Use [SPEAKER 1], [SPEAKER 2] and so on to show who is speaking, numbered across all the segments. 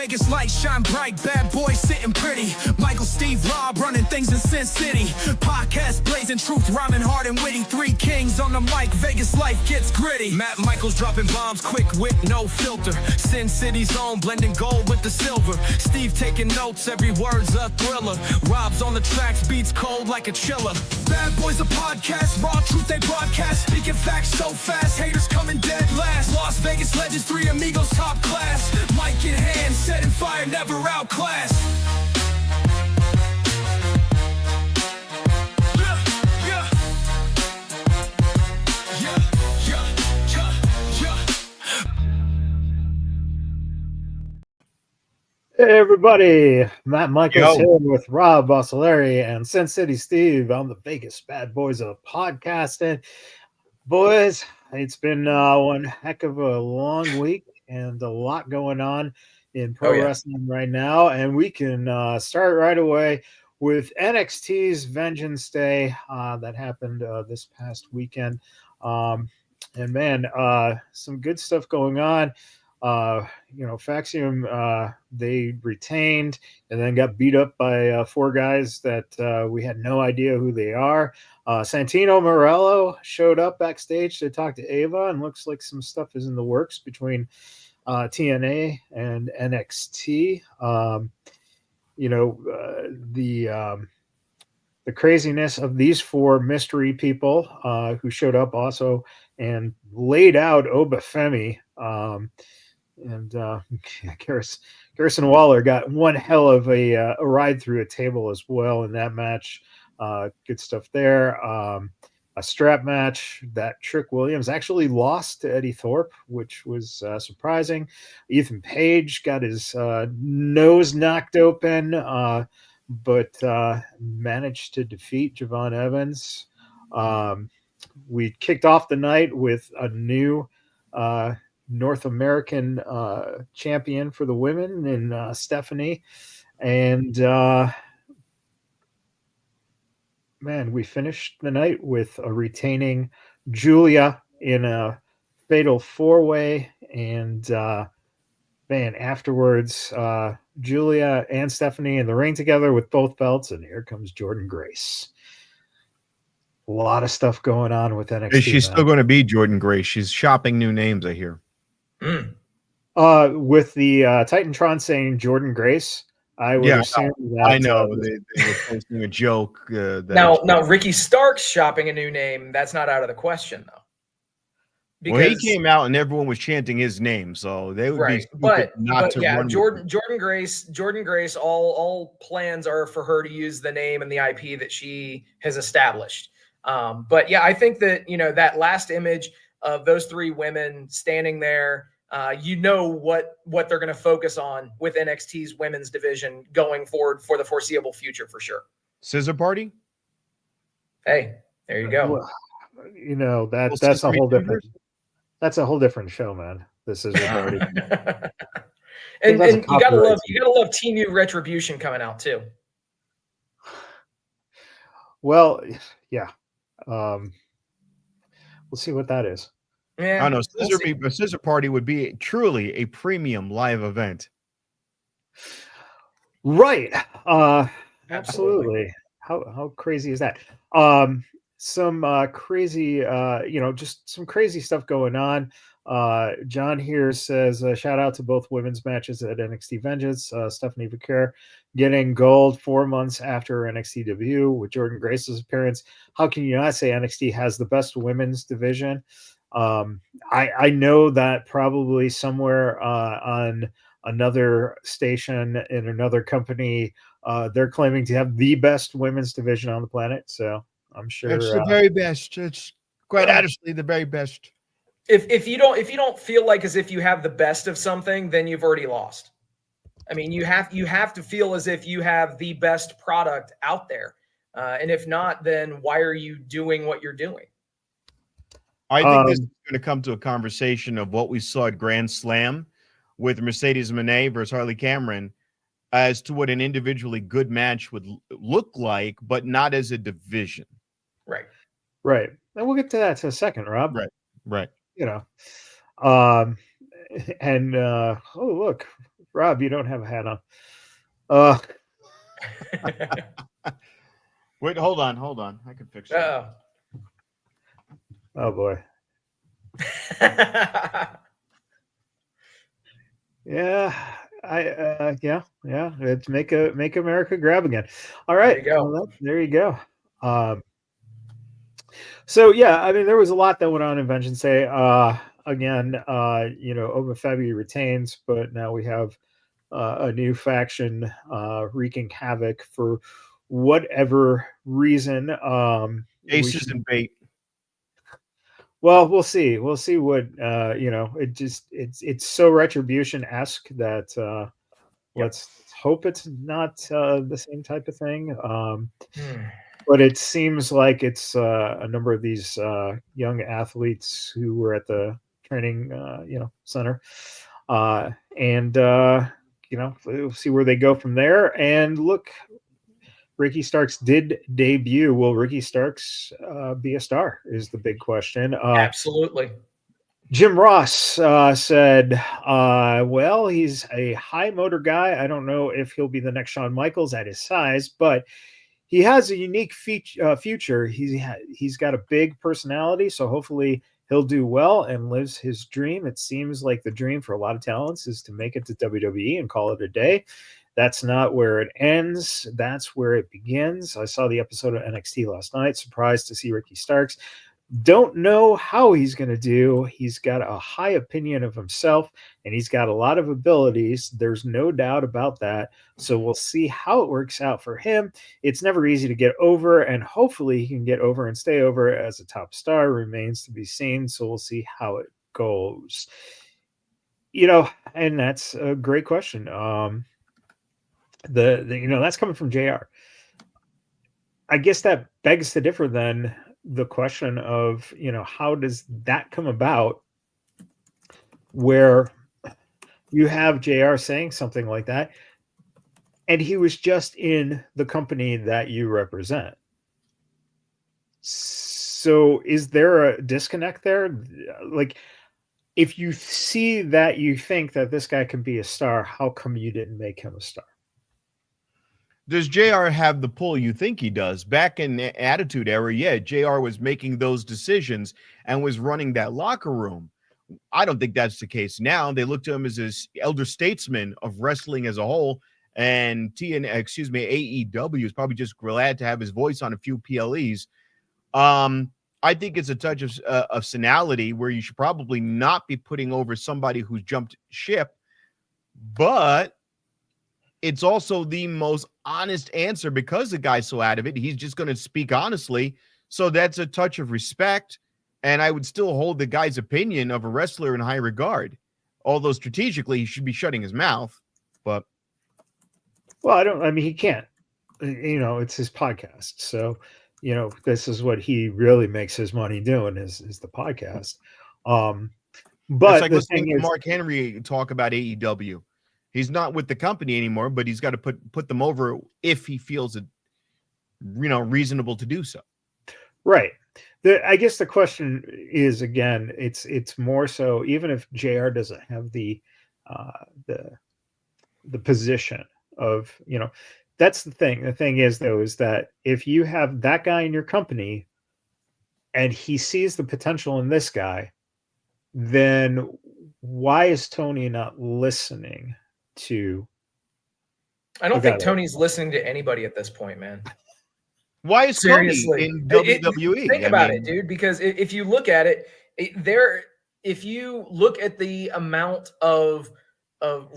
[SPEAKER 1] Vegas lights shine bright, bad boys sitting pretty. Michael, Steve, Rob running things in Sin City. Podcast blazing truth, rhyming hard and witty. Three kings on the mic, Vegas life gets gritty. Matt Michaels dropping bombs, quick wit, no filter. Sin City's own, blending gold with the silver. Steve taking notes, every word's a thriller. Rob's on the tracks, beats cold like a chiller. Bad boys a podcast, raw truth they broadcast. Speaking facts so fast, haters coming dead last. Las Vegas legends, three amigos top class. Mic in hand, setting fire, never outclassed.
[SPEAKER 2] Hey everybody, Matt Michaels here with Rob Bossoleri and Sin City Steve on the Vegas Bad Boys of Podcasting. Boys, it's been one heck of a long week and a lot going on in pro wrestling right now, and we can start right away with NXT's Vengeance Day that happened this past weekend. And man, some good stuff going on. Faxium, they retained and then got beat up by four guys that we had no idea who they are. Santino Morello showed up backstage to talk to Ava, and looks like some stuff is in the works between TNA and NXT. The craziness of these four mystery people who showed up also and laid out Obafemi. Garrison Waller got one hell of a ride through a table as well in that match. Good stuff there. A strap match that Trick Williams actually lost to Eddie Thorpe, which was surprising. Ethan Page got his nose knocked open, but managed to defeat Javon Evans. We kicked off the night with a new North American champion for the women in Stephanie. And man, we finished the night with a retaining Julia in a fatal four-way. And man, afterwards, Julia and Stephanie in the ring together with both belts. And here comes Jordan Grace. A lot of stuff going on with NXT.
[SPEAKER 3] Is she still going to be Jordan Grace? She's shopping new names, I hear.
[SPEAKER 2] With the Titantron saying Jordan Grace, I would assume that.
[SPEAKER 3] I know they were posting a joke.
[SPEAKER 4] Now Ricky Stark's shopping a new name. That's not out of the question, though.
[SPEAKER 3] Because, well, he came out and everyone was chanting his name, so they would be
[SPEAKER 4] but yeah, Jordan Grace. All plans are for her to use the name and the IP that she has established. But yeah, I think that that last image of those three women standing there, what they're going to focus on with NXT's women's division going forward for the foreseeable future, for sure.
[SPEAKER 3] Scissor Party.
[SPEAKER 4] Hey, there you go.
[SPEAKER 2] That's a whole different. That's a whole different show, man. The Scissor Party.
[SPEAKER 4] and you gotta love Team U Retribution coming out too.
[SPEAKER 2] Well, yeah. We'll see what that is.
[SPEAKER 3] Yeah, I know. Scissor Party would be truly a premium live event.
[SPEAKER 2] Right. Absolutely. How crazy is that? Some crazy, just some crazy stuff going on. John here says, shout out to both women's matches at NXT Vengeance. Stephanie Vaquer getting gold 4 months after her NXT debut with Jordan Grace's appearance. How can you not say NXT has the best women's division? I know that probably somewhere on another station in another company, they're claiming to have the best women's division on the planet. So I'm sure
[SPEAKER 3] it's the very best. It's quite honestly the very best.
[SPEAKER 4] If you don't feel like as if you have the best of something, then you've already lost. I mean, you have to feel as if you have the best product out there, and if not, then why are you doing what you're doing?
[SPEAKER 3] I think this is going to come to a conversation of what we saw at Grand Slam with Mercedes Moné versus Harley Cameron as to what an individually good match would look like, but not as a division.
[SPEAKER 2] Right. And we'll get to that in a second, Rob.
[SPEAKER 3] Right.
[SPEAKER 2] And oh, look, Rob, you don't have a hat on. Uh,
[SPEAKER 3] Wait, hold on. I can fix that.
[SPEAKER 2] Oh boy. Yeah, yeah. It's make America grab again. All right,
[SPEAKER 4] There you go.
[SPEAKER 2] well, there you go. So yeah, I mean, there was a lot that went on in Vengeance Day. Again, Oba Febby retains, but now we have a new faction wreaking havoc for whatever reason.
[SPEAKER 3] Aces and bait.
[SPEAKER 2] Well, we'll see. We'll see what it's so Retribution-esque that let's hope it's not the same type of thing. But it seems like it's a number of these young athletes who were at the training center. And we'll see where they go from there. And look, Ricky Starks did debut. Will Ricky Starks be a star is the big question.
[SPEAKER 4] Absolutely.
[SPEAKER 2] Jim Ross said, well, he's a high motor guy. I don't know if he'll be the next Shawn Michaels at his size, but he has a unique future. He's got a big personality, so hopefully he'll do well and lives his dream. It seems like the dream for a lot of talents is to make it to WWE and call it a day. That's not where it ends. That's where it begins. I saw the episode of NXT last night. Surprised to see Ricky Starks. Don't know how he's going to do. He's got a high opinion of himself, and he's got a lot of abilities. There's no doubt about that. So we'll see how it works out for him. It's never easy to get over, and hopefully he can get over and stay over as a top star. Remains to be seen. So we'll see how it goes. And that's a great question. That's coming from JR. I guess that begs to differ then the question of, how does that come about where you have JR saying something like that and he was just in the company that you represent? So is there a disconnect there? Like, if you see that you think that this guy can be a star, how come you didn't make him a star?
[SPEAKER 3] Does JR have the pull you think he does? Back in the Attitude Era, yeah, JR was making those decisions and was running that locker room. I don't think that's the case now. They look to him as this elder statesman of wrestling as a whole, and AEW is probably just glad to have his voice on a few PLEs. I think it's a touch of senility where you should probably not be putting over somebody who's jumped ship, but it's also the most honest answer because the guy's so out of it. He's just going to speak honestly. So that's a touch of respect. And I would still hold the guy's opinion of a wrestler in high regard. Although strategically, he should be shutting his mouth. But
[SPEAKER 2] he can't. It's his podcast. So, this is what he really makes his money doing is the podcast. But
[SPEAKER 3] it's like listening to Mark Henry talk about AEW. He's not with the company anymore, but he's got to put them over if he feels it, reasonable to do so.
[SPEAKER 2] Right. I guess the question is, again, it's more so, even if JR doesn't have the position of, that's the thing. The thing is, though, is that if you have that guy in your company and he sees the potential in this guy, then why is Tony not listening to?
[SPEAKER 4] I don't think Tony's listening to anybody at this point, man.
[SPEAKER 3] Why is
[SPEAKER 4] seriously
[SPEAKER 3] Tony in WWE?
[SPEAKER 4] Think about it, dude. Because if you look at it, if you look at the amount of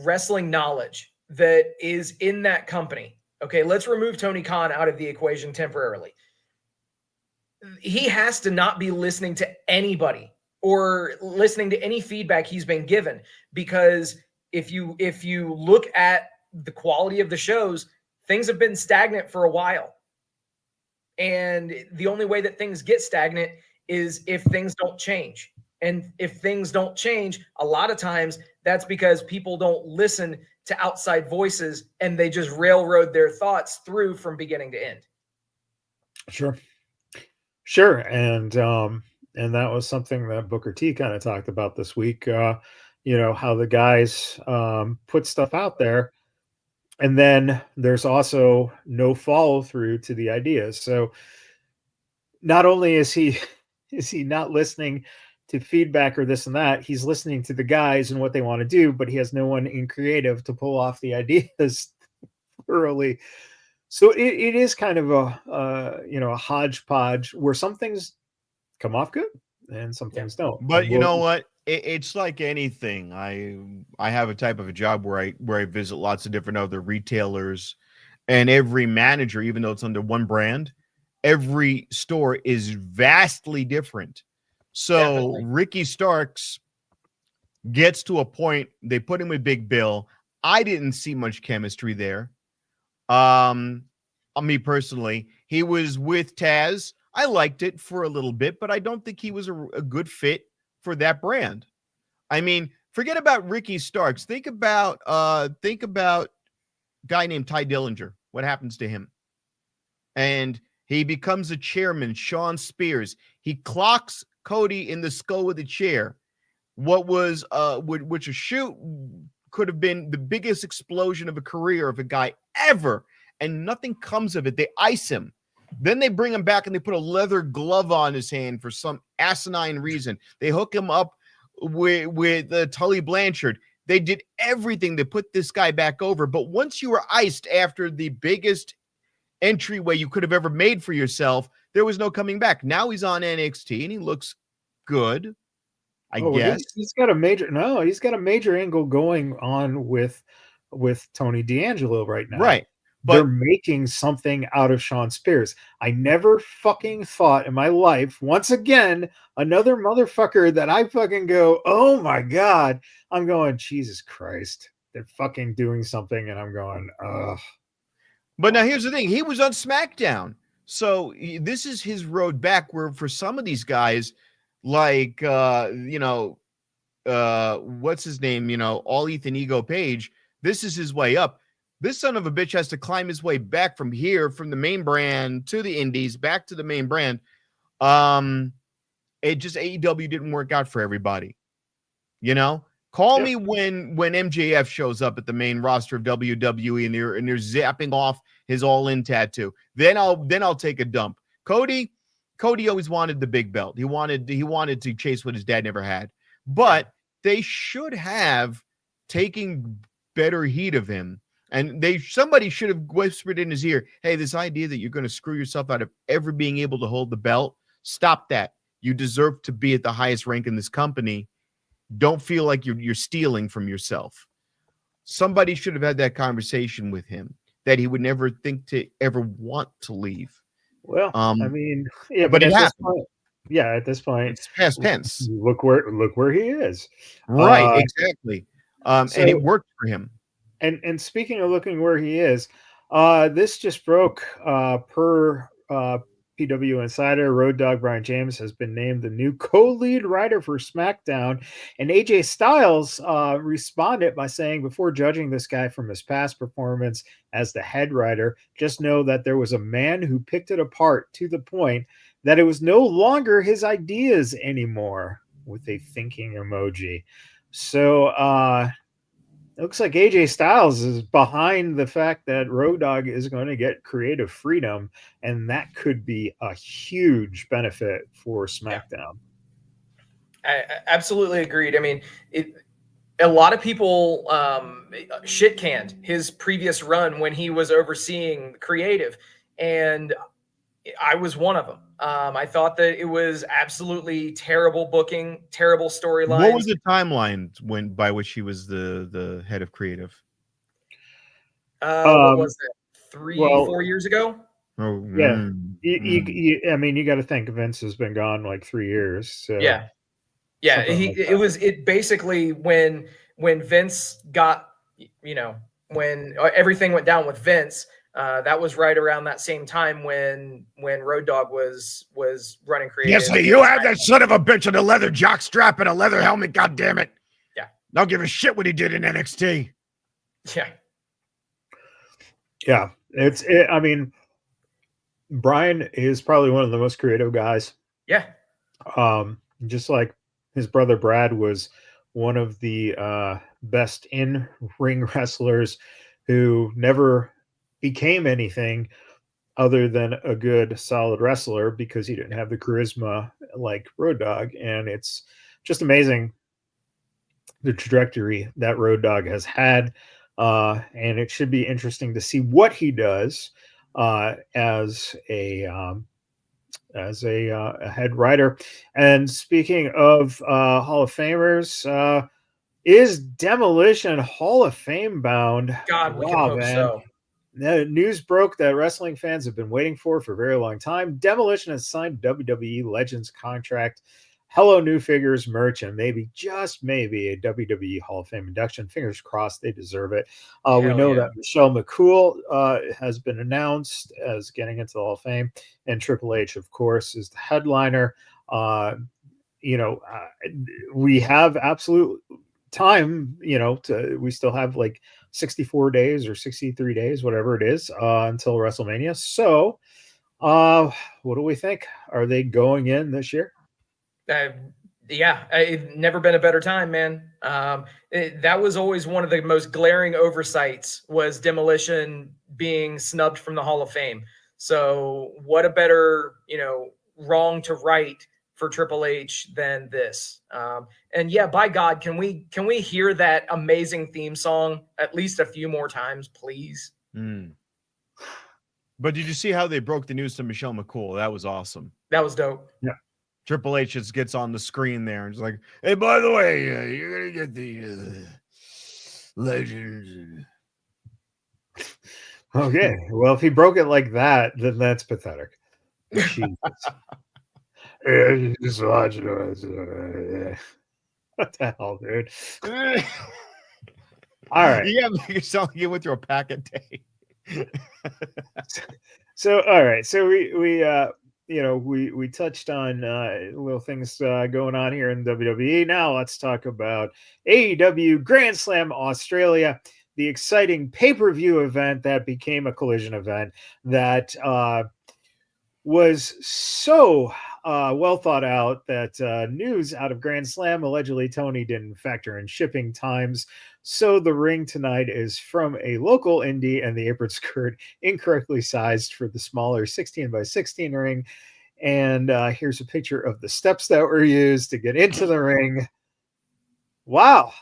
[SPEAKER 4] wrestling knowledge that is in that company, okay, let's remove Tony Khan out of the equation temporarily. He has to not be listening to anybody or listening to any feedback he's been given, because if you look at the quality of the shows, things have been stagnant for a while. And the only way that things get stagnant is if things don't change. And if things don't change, a lot of times that's because people don't listen to outside voices and they just railroad their thoughts through from beginning to end.
[SPEAKER 2] Sure. And that was something that Booker T kind of talked about this week. how the guys put stuff out there, and then there's also no follow through to the ideas. So not only is he is he not listening to feedback or this and that, he's listening to the guys and what they want to do, but he has no one in creative to pull off the ideas thoroughly. So it is kind of a hodgepodge where some things come off good and some things don't.
[SPEAKER 3] But you know what? It's like anything. I have a type of a job where I visit lots of different other retailers, and every manager, even though it's under one brand, every store is vastly different. So definitely. Ricky Starks gets to a point, they put him with Big Bill. I didn't see much chemistry there. Me personally, he was with Taz. I liked it for a little bit, but I don't think he was a good fit for that brand. I mean, forget about Ricky Starks. Think about a guy named Ty Dillinger. What happens to him? And he becomes a chairman, Sean Spears. He clocks Cody in the skull with a chair. What was which a shoot could have been the biggest explosion of a career of a guy ever, and nothing comes of it. They ice him. Then they bring him back and they put a leather glove on his hand for some asinine reason. They hook him up with Tully Blanchard. They did everything to put this guy back over. But once you were iced after the biggest entryway you could have ever made for yourself, there was no coming back. Now he's on NXT and he looks good, I guess.
[SPEAKER 2] He's got a major angle going on with Tony D'Angelo right now.
[SPEAKER 3] Right. But
[SPEAKER 2] they're making something out of Sean Spears. I never fucking thought in my life, once again, another motherfucker that I fucking go, oh my God. I'm going, Jesus Christ. They're fucking doing something. And I'm going, ugh.
[SPEAKER 3] But now here's the thing. He was on SmackDown. So this is his road back, where for some of these guys, like, what's his name? All Ethan Ego Page, this is his way up. This son of a bitch has to climb his way back from here, from the main brand to the indies, back to the main brand. It just, AEW didn't work out for everybody. Call me when MJF shows up at the main roster of WWE and they're zapping off his All-In tattoo. Then I'll take a dump. Cody always wanted the big belt. He wanted to chase what his dad never had. But they should have taken better heed of him. And somebody should have whispered in his ear, hey, this idea that you're going to screw yourself out of ever being able to hold the belt, stop that. You deserve to be at the highest rank in this company. Don't feel like you're stealing from yourself. Somebody should have had that conversation with him, that he would never think to ever want to leave.
[SPEAKER 2] Well,
[SPEAKER 3] but it happened.
[SPEAKER 2] At this point,
[SPEAKER 3] it's past tense.
[SPEAKER 2] Look where he is.
[SPEAKER 3] Right, exactly. And it worked for him.
[SPEAKER 2] And speaking of looking where he is, this just broke per PW Insider. Road Dogg Brian James has been named the new co-lead writer for SmackDown, and AJ Styles responded by saying, before judging this guy from his past performance as the head writer, just know that there was a man who picked it apart to the point that it was no longer his ideas anymore, with a thinking emoji. So it looks like AJ Styles is behind the fact that Road Dogg is going to get creative freedom, and that could be a huge benefit for SmackDown.
[SPEAKER 4] I absolutely agreed. I mean, a lot of people shit canned his previous run when he was overseeing creative, and I was one of them. I thought that it was absolutely terrible booking, terrible storyline.
[SPEAKER 3] What was the timeline by which he was the head of creative?
[SPEAKER 4] What was that? 4 years ago?
[SPEAKER 3] Oh,
[SPEAKER 2] yeah. You got to think Vince has been gone like 3 years. So
[SPEAKER 4] yeah. It was basically when Vince got, when everything went down with Vince. That was right around that same time when Road Dogg was running creative.
[SPEAKER 3] Yes, you had that son of a bitch in a leather jock strap and a leather helmet. God damn it!
[SPEAKER 4] Yeah,
[SPEAKER 3] don't give a shit what he did in NXT.
[SPEAKER 4] Yeah.
[SPEAKER 2] I mean, Brian is probably one of the most creative guys.
[SPEAKER 4] Yeah.
[SPEAKER 2] Just like his brother Brad was one of the best in-ring wrestlers who never became anything other than a good, solid wrestler because he didn't have the charisma like Road Dogg. And it's just amazing the trajectory that Road Dogg has had. And it should be interesting to see what he does as a head writer. And speaking of Hall of Famers, is Demolition Hall of Fame bound?
[SPEAKER 4] God, we can hope so.
[SPEAKER 2] The news broke that wrestling fans have been waiting for a very long time. Demolition has signed WWE Legends contract. Hello, new figures, merch, and maybe, just maybe, a WWE Hall of Fame induction. Fingers crossed, they deserve it. We know that Michelle McCool has been announced as getting into the Hall of Fame, and Triple H, of course, is the headliner. We have absolute time, we still have like 64 days or 63 days, whatever it is, until WrestleMania. So, what do we think? Are they going in this year?
[SPEAKER 4] It's never been a better time, man. That was always one of the most glaring oversights, was Demolition being snubbed from the Hall of Fame. So what a better, wrong to right for Triple H than this. And yeah, by God, can we hear that amazing theme song at least a few more times, please?
[SPEAKER 3] But did you see how they broke the news to Michelle McCool? That was awesome.
[SPEAKER 4] That was dope.
[SPEAKER 2] Yeah.
[SPEAKER 3] Triple H just gets on the screen there and just like, hey, by the way, you're gonna get the Legends.
[SPEAKER 2] Okay, well, if he broke it like that, then that's pathetic. Jesus. Just watch it. What the hell, dude? All right.
[SPEAKER 3] Yeah, you're selling it with your pack a day.
[SPEAKER 2] So, all right. So we touched on little things going on here in WWE. Now let's talk about AEW Grand Slam Australia, the exciting pay-per-view event that became a Collision event that was so well thought out that news out of Grand Slam, allegedly Tony didn't factor in shipping times. So the ring tonight is from a local indie, and the apron skirt incorrectly sized for the smaller 16 by 16 ring. And here's a picture of the steps that were used to get into the ring. Wow.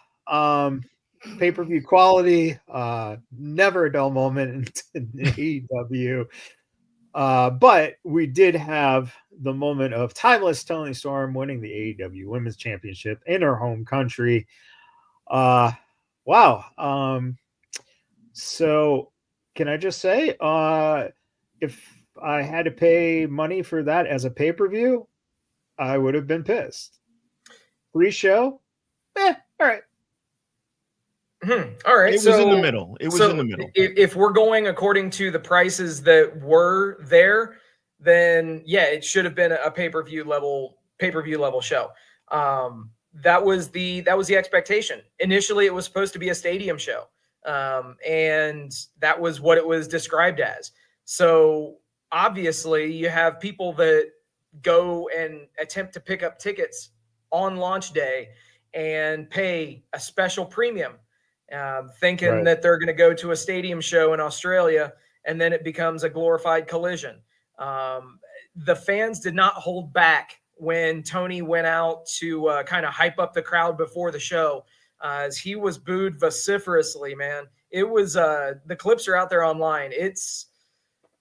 [SPEAKER 2] Pay-per-view quality, never a dull moment in AEW. But we did have the moment of timeless Toni Storm winning the AEW Women's Championship in her home country. Wow. So can I just say, if I had to pay money for that as a pay-per-view, I would have been pissed. Free show? All right.
[SPEAKER 4] All right.
[SPEAKER 3] It was in the middle. It was in the middle.
[SPEAKER 4] If we're going according to the prices that were there, then yeah, it should have been a pay-per-view level show. That was the expectation. Initially, it was supposed to be a stadium show. And that was what it was described as. So obviously you have people that go and attempt to pick up tickets on launch day and pay a special premium, thinking that they're going to go to a stadium show in Australia, and then it becomes a glorified Collision. The fans did not hold back when Tony went out to kind of hype up the crowd before the show, as he was booed vociferously, man. It was the clips are out there online. It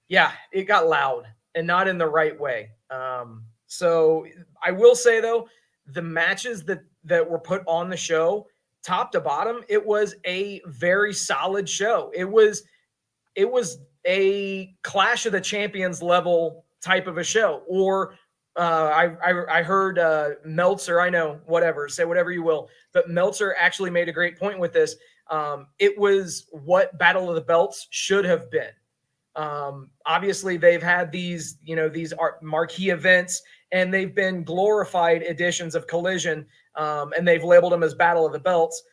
[SPEAKER 4] got loud, and not in the right way. So I will say, though, the matches that were put on the show, top to bottom, it was a very solid show. It was a Clash of the Champions level type of a show. Or I heard Meltzer, I know, whatever, say whatever you will, but Meltzer actually made a great point with this. It was what Battle of the Belts should have been. Obviously they've had these marquee events, and they've been glorified editions of Collision, and they've labeled them as Battle of the Belts.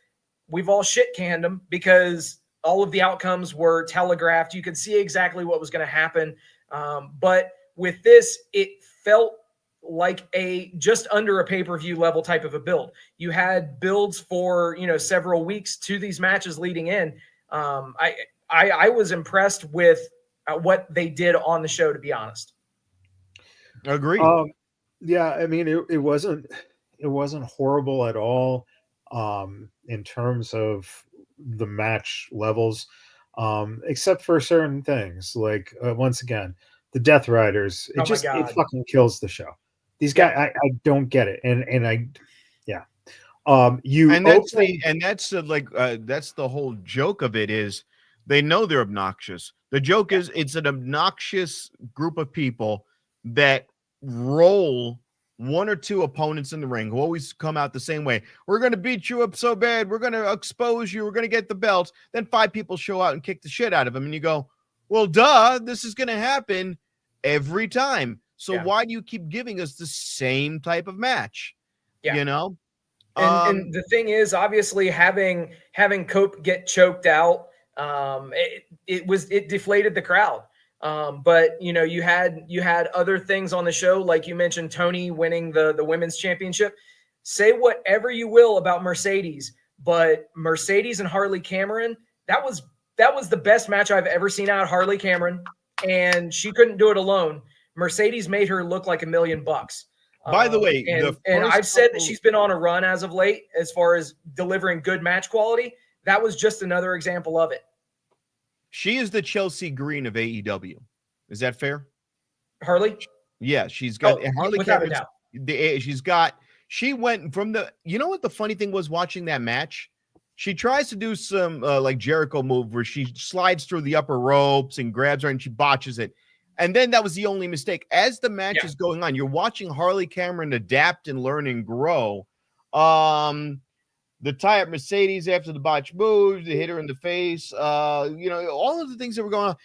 [SPEAKER 4] We've all shit canned them because all of the outcomes were telegraphed. You could see exactly what was going to happen. But with this, it felt like a just under a pay-per-view level type of a build. You had builds for, you know, several weeks to these matches leading in. I was impressed with what they did on the show, to be honest.
[SPEAKER 3] Agreed.
[SPEAKER 2] Yeah, I mean, it wasn't horrible at all in terms of the match levels, except for certain things. Like once again, the Death Riders. It fucking kills the show. These guys, I don't get it, and yeah.
[SPEAKER 3] That's the whole joke of it is they know they're obnoxious. The joke is it's an obnoxious group of people that roll one or two opponents in the ring who always come out the same way. We're going to beat you up so bad. We're going to expose you. We're going to get the belts. Then 5 people show out and kick the shit out of them. And you go, well, duh, this is going to happen every time. So why do you keep giving us the same type of match?
[SPEAKER 4] Yeah.
[SPEAKER 3] You know?
[SPEAKER 4] And the thing is, obviously, having Cope get choked out, it deflated the crowd. But you know, you had other things on the show, like you mentioned, Tony winning the women's championship. Say whatever you will about Mercedes, but Mercedes and Harley Cameron, that was the best match I've ever seen out of Harley Cameron, and she couldn't do it alone. Mercedes made her look like $1 million.
[SPEAKER 3] By the way,
[SPEAKER 4] and I've said that she's been on a run as of late as far as delivering good match quality. That was just another example of it.
[SPEAKER 3] She is the Chelsea Green of AEW. Is that fair?
[SPEAKER 4] Harley?
[SPEAKER 3] Yeah, she's got Harley.
[SPEAKER 4] Without a doubt.
[SPEAKER 3] She went from the. You know what the funny thing was watching that match? She tries to do some like Jericho move where she slides through the upper ropes and grabs her and she botches it. And then that was the only mistake. As the match is going on, you're watching Harley Cameron adapt and learn and grow. The tie-up Mercedes after the botch moves, the hit her in the face, you know, all of the things that were going on.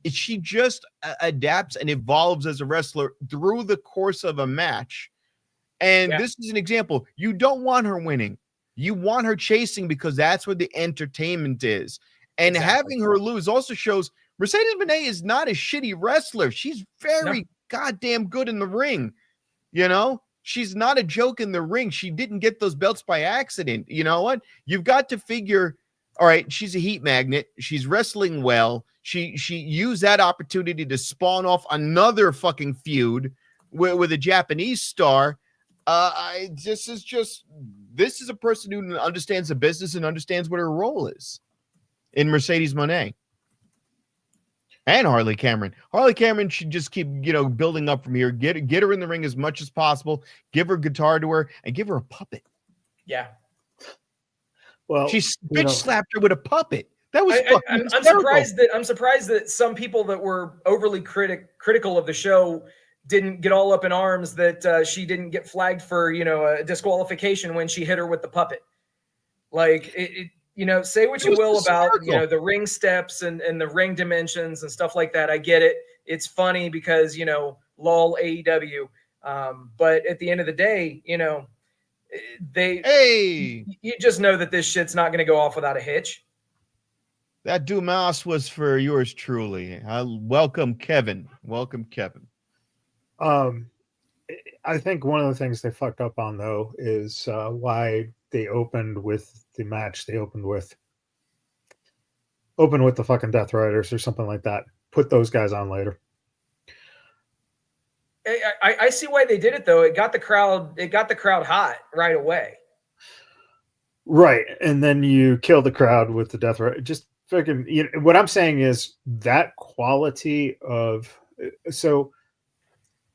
[SPEAKER 3] She just adapts and evolves as a wrestler through the course of a match. And this is an example. You don't want her winning. You want her chasing because that's where the entertainment is. And having her lose also shows Mercedes Moné is not a shitty wrestler. She's very goddamn good in the ring. You know, she's not a joke in the ring. She didn't get those belts by accident. You know what? You've got to figure, all right, she's a heat magnet. She's wrestling well. She used that opportunity to spawn off another fucking feud with a Japanese star. This is a person who understands the business and understands what her role is in Mercedes Moné. And Harley Cameron. Harley Cameron should just keep, you know, building up from here. Get her in the ring as much as possible. Give her guitar to her and give her a puppet.
[SPEAKER 4] Yeah.
[SPEAKER 2] Well,
[SPEAKER 3] she bitch slapped her with a puppet. That was
[SPEAKER 4] I'm surprised that some people that were overly critical of the show didn't get all up in arms that she didn't get flagged for, you know, a disqualification when she hit her with the puppet. Like you know, say what you will about, you know, the ring steps and the ring dimensions and stuff like that. I get it. It's funny because, you know, lol AEW. But at the end of the day, you know, you just know that this shit's not going to go off without a hitch.
[SPEAKER 3] That Dumas was for yours truly. Welcome, Kevin. Welcome, Kevin.
[SPEAKER 2] I think one of the things they fucked up on, though, is why they opened with the match. They opened with the fucking Death Riders or something like that. Put those guys on later.
[SPEAKER 4] I see why they did it, though. It got the crowd hot right away.
[SPEAKER 2] Right, and then you kill the crowd with the Death Rider. Just freaking. You know, what I'm saying is that quality of so.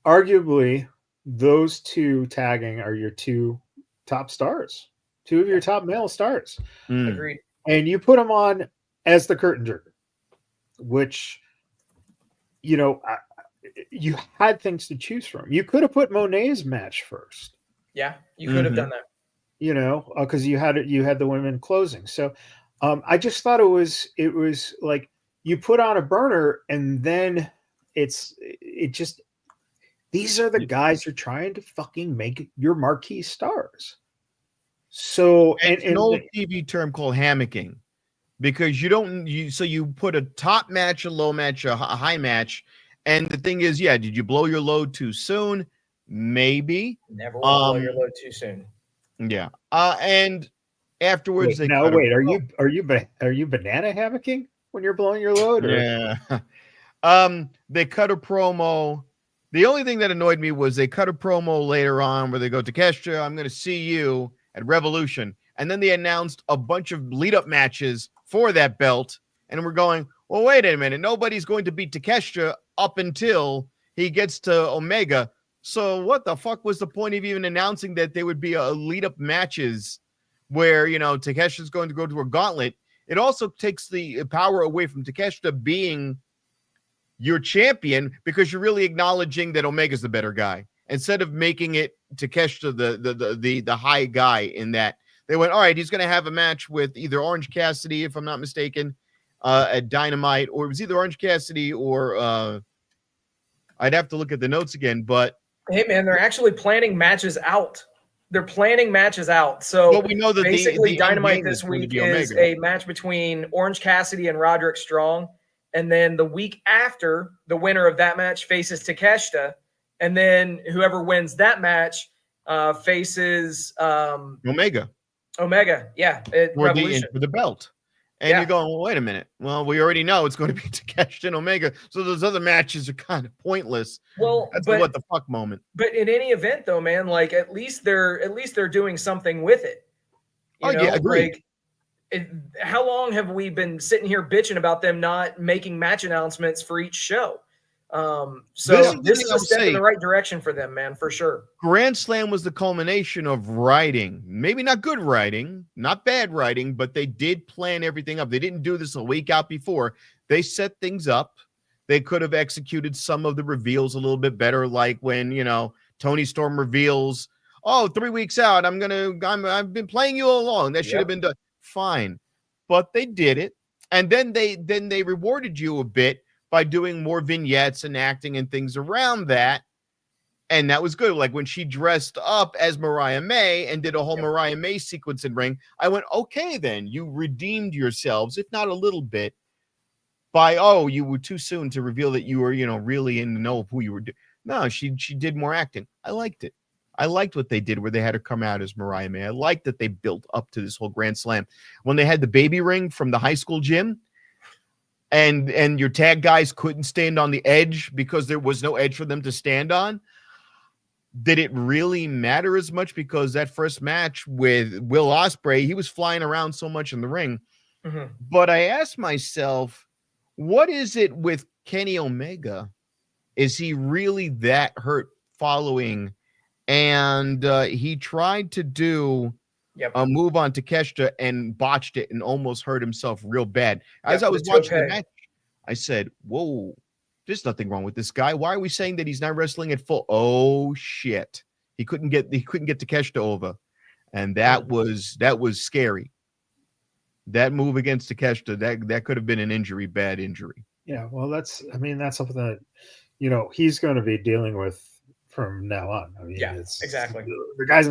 [SPEAKER 2] Arguably, those two tagging are your two top stars, two of your top male stars.
[SPEAKER 4] Agreed.
[SPEAKER 2] And you put them on as the curtain jerker, which, you know, you had things to choose from. You could have put Monet's match first.
[SPEAKER 4] Yeah, you could have done that.
[SPEAKER 2] You know, because you had the women closing. So I just thought it was like you put on a burner and then it just. These are the guys you're trying to fucking make your marquee stars. So
[SPEAKER 3] it's an old TV term called hammocking, because you put a top match, a low match, a high match, and the thing is, did you blow your load too soon? maybe.
[SPEAKER 4] Never want to blow your load too soon.
[SPEAKER 3] Yeah. And afterwards
[SPEAKER 2] wait, are you banana hammocking when you're blowing your load? Or?
[SPEAKER 3] Yeah. They cut a promo. The only thing that annoyed me was they cut a promo later on where they go, Takeshita, I'm going to see you at Revolution. And then they announced a bunch of lead-up matches for that belt. And we're going, well, wait a minute. Nobody's going to beat Takeshita up until he gets to Omega. So what the fuck was the point of even announcing that there would be a lead-up matches where, you know, Takeshita's going to go to a gauntlet? It also takes the power away from Takeshita being your champion, because you're really acknowledging that Omega's the better guy instead of making it Takeshita the high guy. In that they went, all right, he's going to have a match with either Orange Cassidy, if I'm not mistaken, at Dynamite, or it was either Orange Cassidy or I'd have to look at the notes again. But
[SPEAKER 4] hey, man, they're actually planning matches out. They're planning matches out. So
[SPEAKER 3] well, we know that
[SPEAKER 4] basically,
[SPEAKER 3] the
[SPEAKER 4] Dynamite this week is a match between Orange Cassidy and Roderick Strong. And then the week after, the winner of that match faces Takeshita. And then whoever wins that match faces
[SPEAKER 3] Omega.
[SPEAKER 4] Yeah, at Revolution.
[SPEAKER 3] For the belt. And you're going, well, wait a minute. Well, we already know it's going to be Takeshita and Omega. So those other matches are kind of pointless.
[SPEAKER 4] Well,
[SPEAKER 3] that's a what the fuck moment.
[SPEAKER 4] But in any event, though, man, like at least they're doing something with it. You know?
[SPEAKER 3] Yeah, agreed.
[SPEAKER 4] Like, how long have we been sitting here bitching about them not making match announcements for each show? So this is a step in the right direction for them, man, for sure.
[SPEAKER 3] Grand Slam was the culmination of writing. Maybe not good writing, not bad writing, but they did plan everything up. They didn't do this a week out before. They set things up. They could have executed some of the reveals a little bit better, like when, you know, Tony Storm reveals, oh, 3 weeks out, I've been playing you all along. That should have been done. Fine. But they did it. And then they rewarded you a bit by doing more vignettes and acting and things around that. And that was good. Like when she dressed up as Mariah May and did a whole Mariah May sequence in ring, I went, okay, then you redeemed yourselves, if not a little bit, by, oh, you were too soon to reveal that you were, you know, really in the know of who you were doing. No, she did more acting. I liked it. I liked what they did where they had her come out as Mariah May. I liked that they built up to this whole Grand Slam. When they had the baby ring from the high school gym and your tag guys couldn't stand on the edge because there was no edge for them to stand on, did it really matter as much? Because that first match with Will Ospreay, he was flying around so much in the ring. Mm-hmm. But I asked myself, what is it with Kenny Omega? Is he really that hurt following? And he tried to do a move on Takeshita and botched it and almost hurt himself real bad. As I was watching the match, I said, whoa, there's nothing wrong with this guy. Why are we saying that he's not wrestling at full? Oh shit. He couldn't get Takeshita over. And that was scary. That move against Takeshita, that could have been an injury, bad injury.
[SPEAKER 2] Yeah, well, that's something that, you know, he's going to be dealing with from now on. I mean,
[SPEAKER 4] exactly.
[SPEAKER 2] The guy's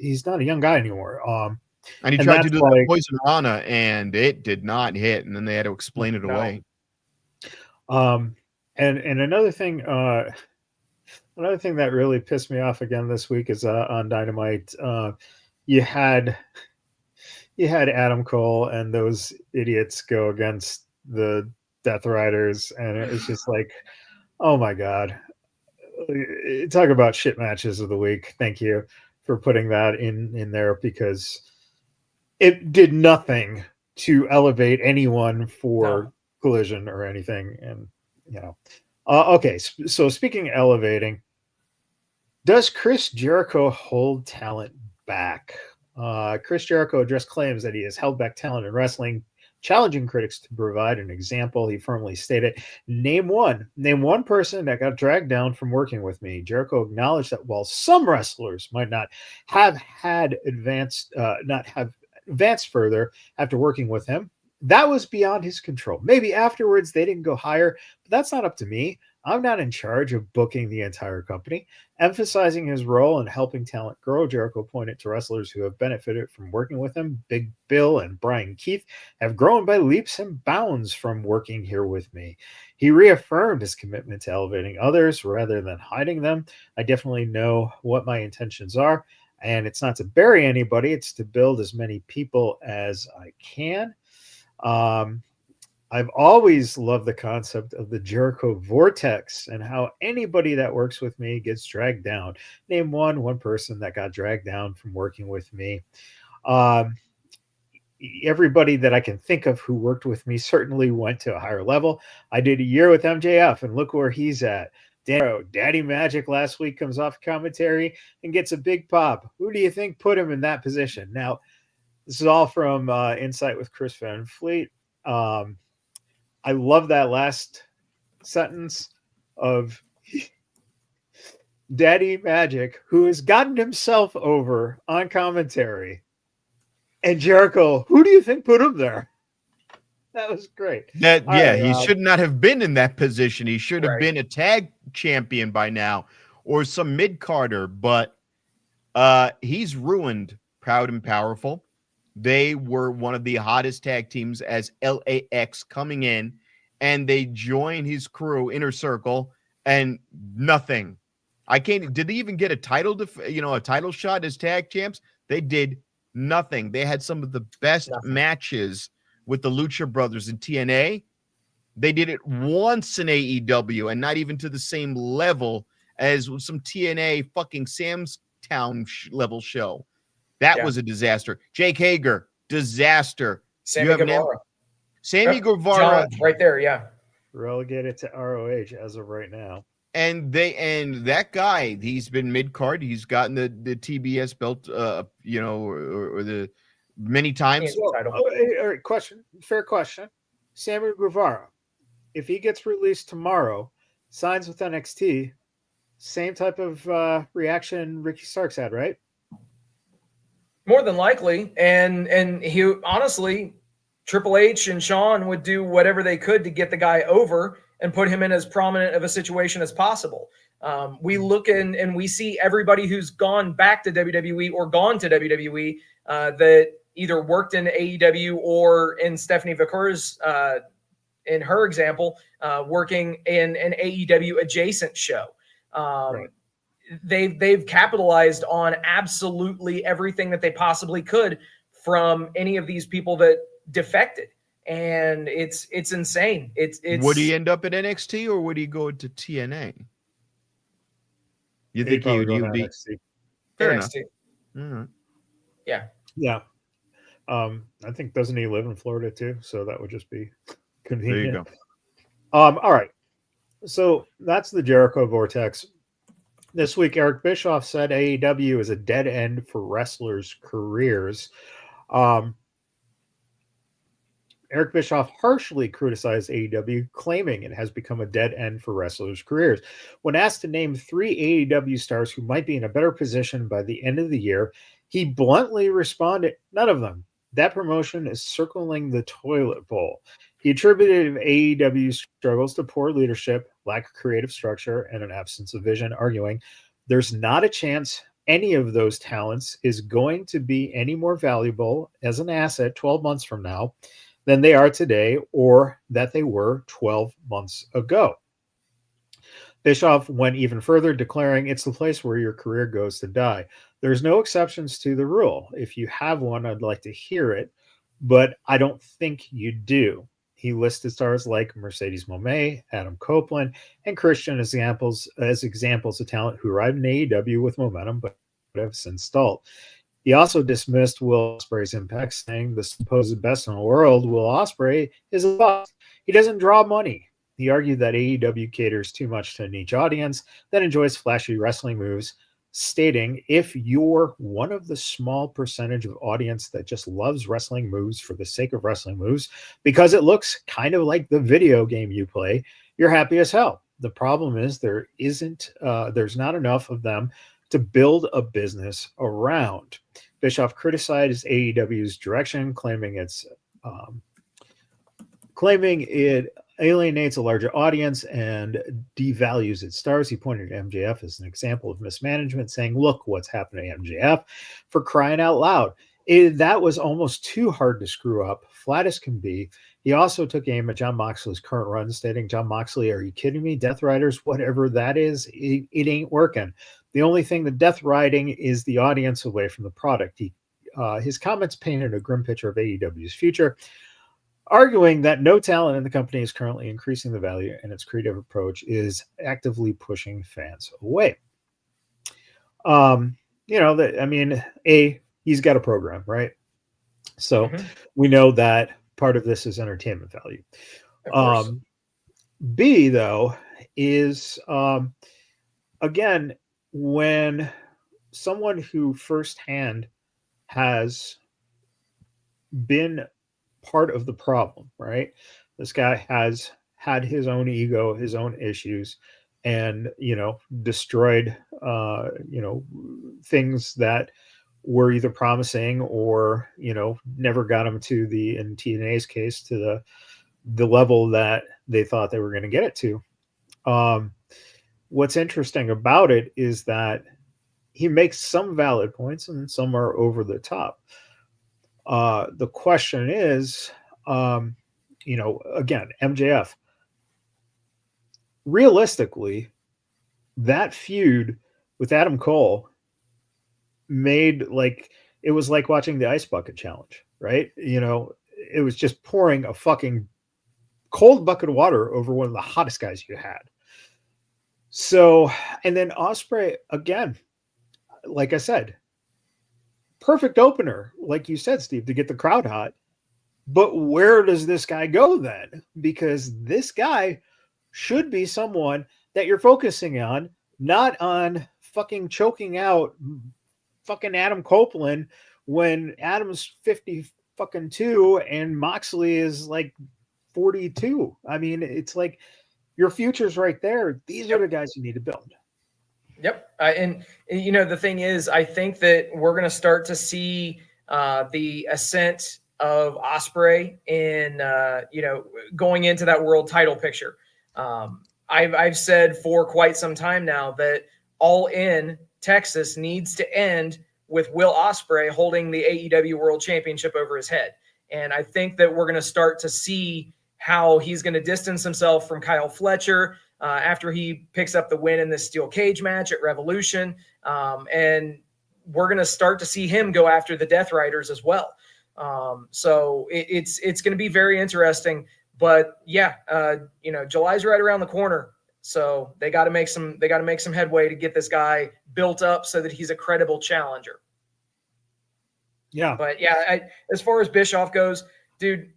[SPEAKER 2] he's not a young guy anymore.
[SPEAKER 3] And he tried to do the Poison Rana and it did not hit. And then they had to explain it away.
[SPEAKER 2] And another thing that really pissed me off again this week is on Dynamite. You had Adam Cole and those idiots go against the Death Riders, and it was just like, oh my God. Talk about shit matches of the week. Thank you for putting that in there, because it did nothing to elevate anyone for Collision or anything. And, you know, okay. So speaking of elevating, does Chris Jericho hold talent back? Chris Jericho addressed claims that he has held back talent in wrestling, challenging critics to provide an example. He firmly stated, name one person that got dragged down from working with me. Jericho acknowledged that while some wrestlers might not have advanced further after working with him, that was beyond his control. Maybe afterwards they didn't go higher, but that's not up to me. I'm not in charge of booking the entire company. Emphasizing his role in helping talent grow, Jericho pointed to wrestlers who have benefited from working with him. Big Bill and Brian Keith have grown by leaps and bounds from working here with me. He reaffirmed his commitment to elevating others rather than hiding them. I definitely know what my intentions are, and it's not to bury anybody, it's to build as many people as I can. I've always loved the concept of the Jericho vortex and how anybody that works with me gets dragged down. Name one person that got dragged down from working with me. Everybody that I can think of who worked with me certainly went to a higher level. I did a year with MJF, and look where he's at. Daddy Magic last week comes off commentary and gets a big pop. Who do you think put him in that position? Now, this is all from Insight with Chris Van Fleet. I love that last sentence of Daddy Magic, who has gotten himself over on commentary. And Jericho, who do you think put him there? That was great.
[SPEAKER 3] He should not have been in that position. He should have been a tag champion by now or some mid-carder, but he's ruined Proud and Powerful. They were one of the hottest tag teams as LAX coming in, and they joined his crew, Inner Circle, and nothing. Did they even get a title, a title shot as tag champs? They did nothing. They had some of the best matches with the Lucha Brothers in TNA. They did it once in AEW, and not even to the same level as some TNA fucking Sam's Town level show. That was a disaster. Jake Hager, disaster.
[SPEAKER 4] Sammy Guevara.
[SPEAKER 3] Sammy Guevara.
[SPEAKER 4] Right there,
[SPEAKER 2] relegated to ROH as of right now.
[SPEAKER 3] And that guy, he's been mid-card. He's gotten the TBS belt, or the many times.
[SPEAKER 2] Fair question. Sammy Guevara, if he gets released tomorrow, signs with NXT, same type of reaction Ricky Starks had, right?
[SPEAKER 4] More than likely. And he honestly, Triple H and Shawn would do whatever they could to get the guy over and put him in as prominent of a situation as possible. We look and we see everybody who's gone back to WWE or gone to WWE that either worked in AEW or in Stephanie Vickers, in her example, working in an AEW adjacent show. They've capitalized on absolutely everything that they possibly could from any of these people that defected. And it's insane. It's
[SPEAKER 3] would he end up at NXT or would he go to TNA? You think he would be
[SPEAKER 2] NXT?
[SPEAKER 3] Fair
[SPEAKER 4] NXT.
[SPEAKER 3] enough. Mm-hmm.
[SPEAKER 2] Yeah. I think, doesn't he live in Florida too? So that would just be convenient.
[SPEAKER 3] There you go.
[SPEAKER 2] All right. So that's the Jericho Vortex. This week, Eric Bischoff said AEW is a dead end for wrestlers' careers. Eric Bischoff harshly criticized AEW, claiming it has become a dead end for wrestlers' careers. When asked to name 3 AEW stars who might be in a better position by the end of the year, he bluntly responded, none of them. That promotion is circling the toilet bowl. He attributed AEW's struggles to poor leadership, lack of creative structure, and an absence of vision, arguing there's not a chance any of those talents is going to be any more valuable as an asset 12 months from now than they are today or that they were 12 months ago. Bischoff went even further, declaring it's the place where your career goes to die. There's no exceptions to the rule. If you have one, I'd like to hear it, but I don't think you do. He listed stars like Mercedes Moné, Adam Copeland, and Christian as examples of talent who arrived in AEW with momentum but have since stalled. He also dismissed Will Ospreay's impact, saying the supposed best in the world, Will Ospreay, is a bust. He doesn't draw money. He argued that AEW caters too much to a niche audience that enjoys flashy wrestling moves, stating, if you're one of the small percentage of audience that just loves wrestling moves for the sake of wrestling moves, because it looks kind of like the video game you play, you're happy as hell. The problem is there's not enough of them to build a business around. Bischoff criticized AEW's direction, claiming it alienates a larger audience and devalues its stars. He pointed to MJF as an example of mismanagement, saying, look what's happening to MJF, for crying out loud. That was almost too hard to screw up, flat as can be. He also took aim at Jon Moxley's current run, stating, Jon Moxley, are you kidding me? Death Riders, whatever that is, it ain't working. The only thing the death riding is the audience away from the product. His comments painted a grim picture of AEW's future, arguing that no talent in the company is currently increasing the value, and its creative approach is actively pushing fans away. He's got a program, right? So we know that part of this is entertainment value. B, though, is, again, when someone who firsthand has been part of the problem, right? This guy has had his own ego, his own issues, and, destroyed, things that were either promising or, never got him to in TNA's case, to the level that they thought they were going to get it to. What's interesting about it is that he makes some valid points and some are over the top. The question is, again, MJF, realistically, that feud with Adam Cole it was like watching the Ice Bucket Challenge, right? It was just pouring a fucking cold bucket of water over one of the hottest guys you had. So, and then Ospreay, again, like I said, perfect opener, like you said, Steve, to get the crowd hot. But where does this guy go then? Because this guy should be someone that you're focusing on, not on fucking choking out fucking Adam Copeland when Adam's 52 and Moxley is like 42. I mean, it's like your future's right there. These are the guys you need to build.
[SPEAKER 4] Yep. And the thing is, I think that we're going to start to see the ascent of Ospreay in, going into that world title picture. I've said for quite some time now that All In Texas needs to end with Will Ospreay holding the AEW World Championship over his head. And I think that we're going to start to see how he's going to distance himself from Kyle Fletcher after he picks up the win in this steel cage match at Revolution. And we're going to start to see him go after the Death Riders as well. So it's going to be very interesting. But yeah, July's right around the corner. So they got to make some headway to get this guy built up so that he's a credible challenger.
[SPEAKER 2] Yeah.
[SPEAKER 4] But yeah, as far as Bischoff goes, dude,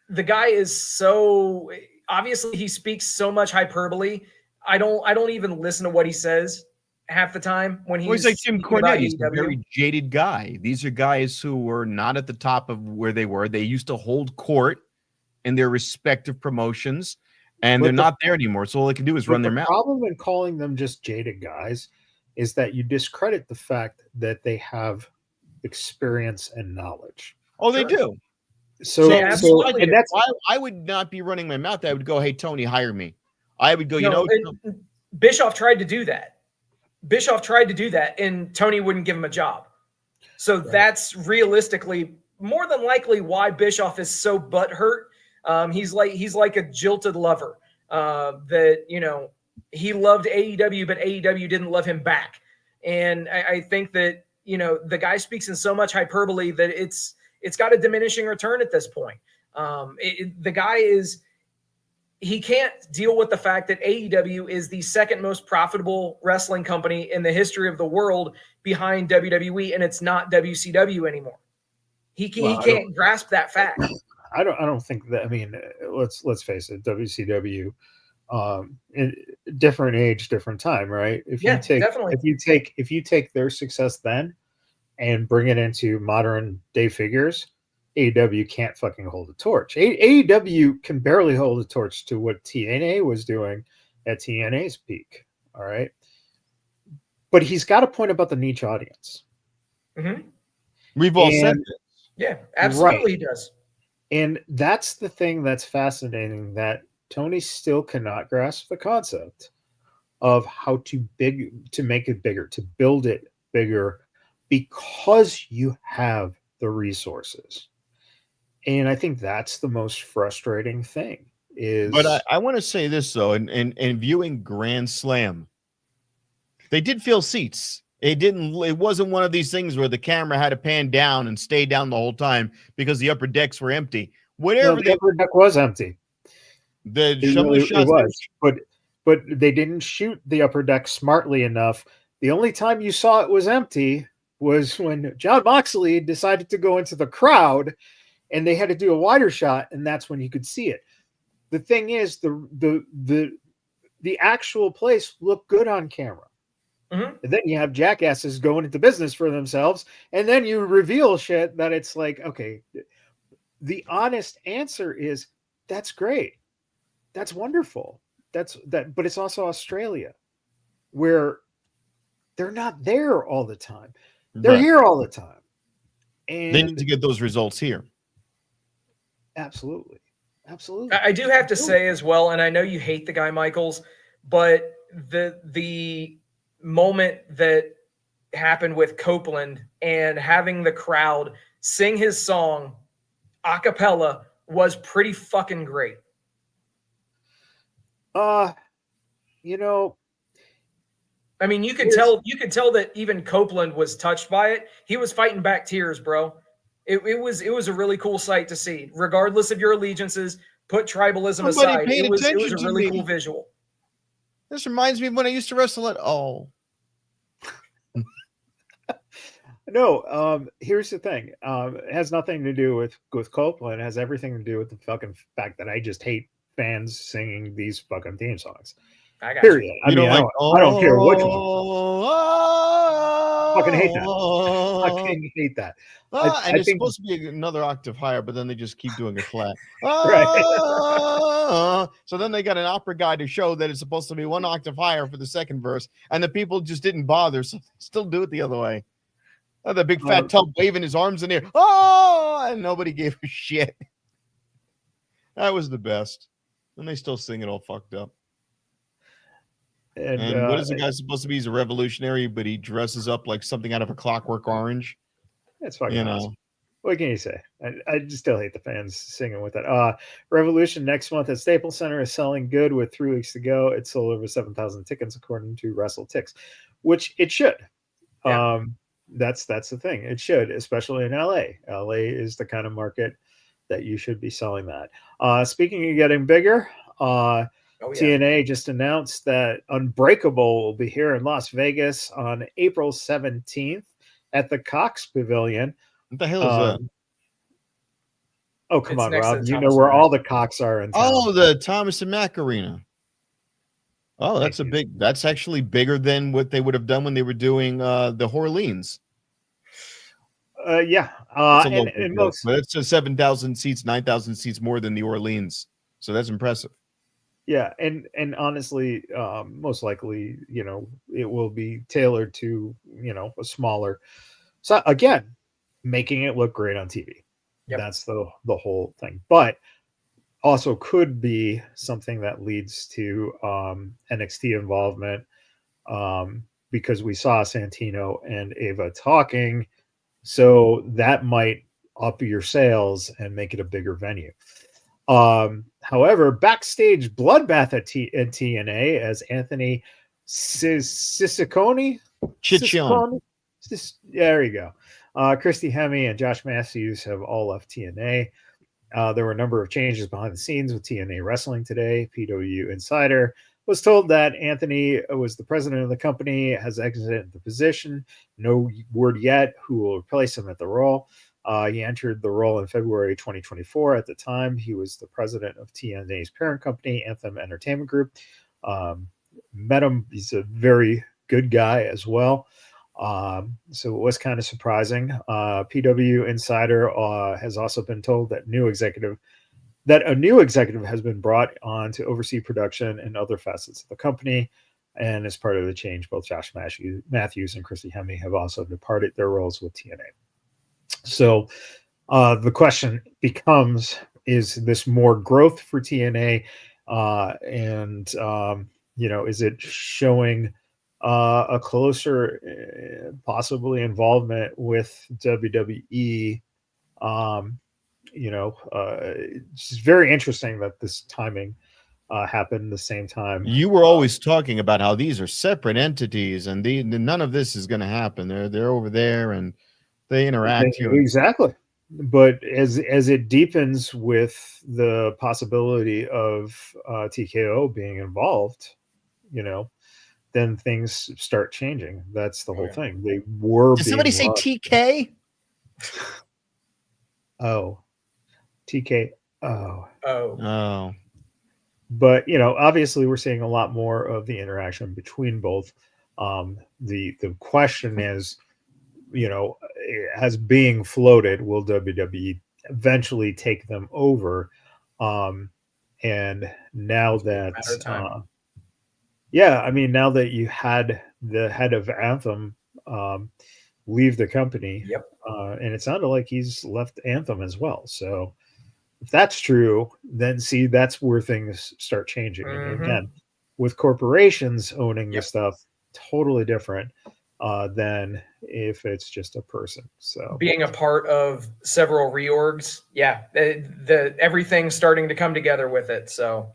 [SPEAKER 4] the guy is so obviously he speaks so much hyperbole. I don't even listen to what he says half the time when he's
[SPEAKER 3] like Jim Cornette. He's a very jaded guy. These are guys who were not at the top of where they were. They used to hold court in their respective promotions. And they're not there anymore. So all they can do is run their mouth.
[SPEAKER 2] The problem in calling them just jaded guys is that you discredit the fact that they have experience and knowledge.
[SPEAKER 3] Oh, they do.
[SPEAKER 2] So
[SPEAKER 3] and that's why I would not be running my mouth. I would go, hey, Tony, hire me. I would go,
[SPEAKER 4] Bischoff tried to do that. And Tony wouldn't give him a job. So that's realistically more than likely why Bischoff is so butthurt. He's like a jilted lover that, he loved AEW, but AEW didn't love him back. And I think that, the guy speaks in so much hyperbole that it's got a diminishing return at this point. The guy he can't deal with the fact that AEW is the second most profitable wrestling company in the history of the world behind WWE, and it's not WCW anymore. He can't grasp that fact.
[SPEAKER 2] I don't think that. I mean, let's face it. WCW, different age, different time, right?
[SPEAKER 4] Definitely.
[SPEAKER 2] If you take their success then and bring it into modern day figures, AEW can't fucking hold a torch. AEW can barely hold a torch to what TNA was doing at TNA's peak. All right, but he's got a point about the niche audience.
[SPEAKER 4] Mm-hmm.
[SPEAKER 3] We've all said it.
[SPEAKER 4] Yeah, absolutely, right. He does.
[SPEAKER 2] And that's the thing that's fascinating, that Tony still cannot grasp the concept of how to make it bigger, to build it bigger, because you have the resources. And I think that's the most frustrating thing.
[SPEAKER 3] But I want to say this though, and viewing Grand Slam, they did fill seats. It wasn't one of these things where the camera had to pan down and stay down the whole time because the upper decks were empty. Whatever,
[SPEAKER 2] the upper deck was empty.
[SPEAKER 3] It
[SPEAKER 2] was, but they didn't shoot the upper deck smartly enough. The only time you saw it was empty was when Jon Moxley decided to go into the crowd, and they had to do a wider shot, and that's when you could see it. The thing is, the actual place looked good on camera. And then you have jackasses going into business for themselves, and then you reveal shit that it's like, okay, the honest answer is that's great. That's wonderful. But it's also Australia, where they're not there all the time. They're here all the time. And
[SPEAKER 3] they need to get those results here.
[SPEAKER 2] Absolutely. Absolutely.
[SPEAKER 4] I do have to say as well, and I know you hate the guy Michaels, but the moment that happened with Copeland and having the crowd sing his song a cappella was pretty fucking great.
[SPEAKER 2] You know,
[SPEAKER 4] I mean, you could tell that even Copeland was touched by it. He was fighting back tears, bro. It was a really cool sight to see, regardless of your allegiances. Put tribalism aside. It was a really cool visual.
[SPEAKER 3] This reminds me of when I used to wrestle at
[SPEAKER 2] No, here's the thing. It has nothing to do with Copeland. It has everything to do with the fucking fact that I just hate fans singing these fucking theme songs. Period. I don't care which one. Fucking hate that. Fucking hate that.
[SPEAKER 3] And it's supposed to be another octave higher, but then they just keep doing it flat.
[SPEAKER 2] Right.
[SPEAKER 3] So then they got an opera guy to show that it's supposed to be one octave higher for the second verse, and the people just didn't bother, so they still do it the other way. The big fat tub waving his arms in the air. And nobody gave a shit. That was the best. And they still sing it all fucked up. And what is the guy supposed to be? He's a revolutionary, but he dresses up like something out of A Clockwork Orange.
[SPEAKER 2] That's fucking awesome. What can you say? I just still hate the fans singing with it. Revolution next month at Staples Center is selling good with 3 weeks to go. It sold over 7,000 tickets according to WrestleTix, which it should. Yeah. That's the thing. It should, especially in LA. LA is the kind of market that you should be selling that. Speaking of getting bigger, TNA just announced that Unbreakable will be here in Las Vegas on April 17th at the Cox Pavilion.
[SPEAKER 3] What the hell is that?
[SPEAKER 2] Oh, come on, Rob. You know where all the Cox are in town.
[SPEAKER 3] Oh, the Thomas and Mack Arena. Oh, that's actually bigger than what they would have done when they were doing the Orleans.
[SPEAKER 2] Yeah.
[SPEAKER 3] And most, but it's just 7,000 seats, 9,000 seats more than the Orleans. So that's impressive.
[SPEAKER 2] Yeah, and honestly, most likely, it will be tailored to, a smaller. So again, making it look great on TV. Yep. That's the whole thing. But also could be something that leads to NXT involvement, because we saw Santino and Ava talking. So that might up your sales and make it a bigger venue. However, backstage bloodbath at TNA as Anthony Ciccone. There you go. Christy Hemme and Josh Matthews have all left TNA. There were a number of changes behind the scenes with TNA Wrestling today. PW Insider was told that Anthony was the president of the company, has exited the position. No word yet who will replace him at the role. He entered the role in February 2024. At the time, he was the president of TNA's parent company, Anthem Entertainment Group. Met him. He's a very good guy as well. So it was kind of surprising. PW Insider has also been told that a new executive has been brought on to oversee production and other facets of the company. And as part of the change, both Josh Matthews and Christy Hemme have also departed their roles with TNA. So the question becomes, is this more growth for TNA And is it showing a closer, possibly involvement with WWE? It's very interesting that this timing happened the same time.
[SPEAKER 3] You were always talking about how these are separate entities, and none of this is going to happen. They're over there, and they interact here.
[SPEAKER 2] Exactly. But as it deepens with the possibility of TKO being involved, then things start changing. That's the whole thing. They were.
[SPEAKER 3] Did somebody say TK?
[SPEAKER 2] Oh, TK.
[SPEAKER 3] Oh.
[SPEAKER 2] But obviously, we're seeing a lot more of the interaction between both. The question is, as being floated, will WWE eventually take them over? And now that, now that you had the head of Anthem leave the company, and it sounded like he's left Anthem as well. So if that's true, then that's where things start changing. And again, with corporations owning this stuff, totally different than if it's just a person. So
[SPEAKER 4] being a part of several reorgs, the everything's starting to come together with it. So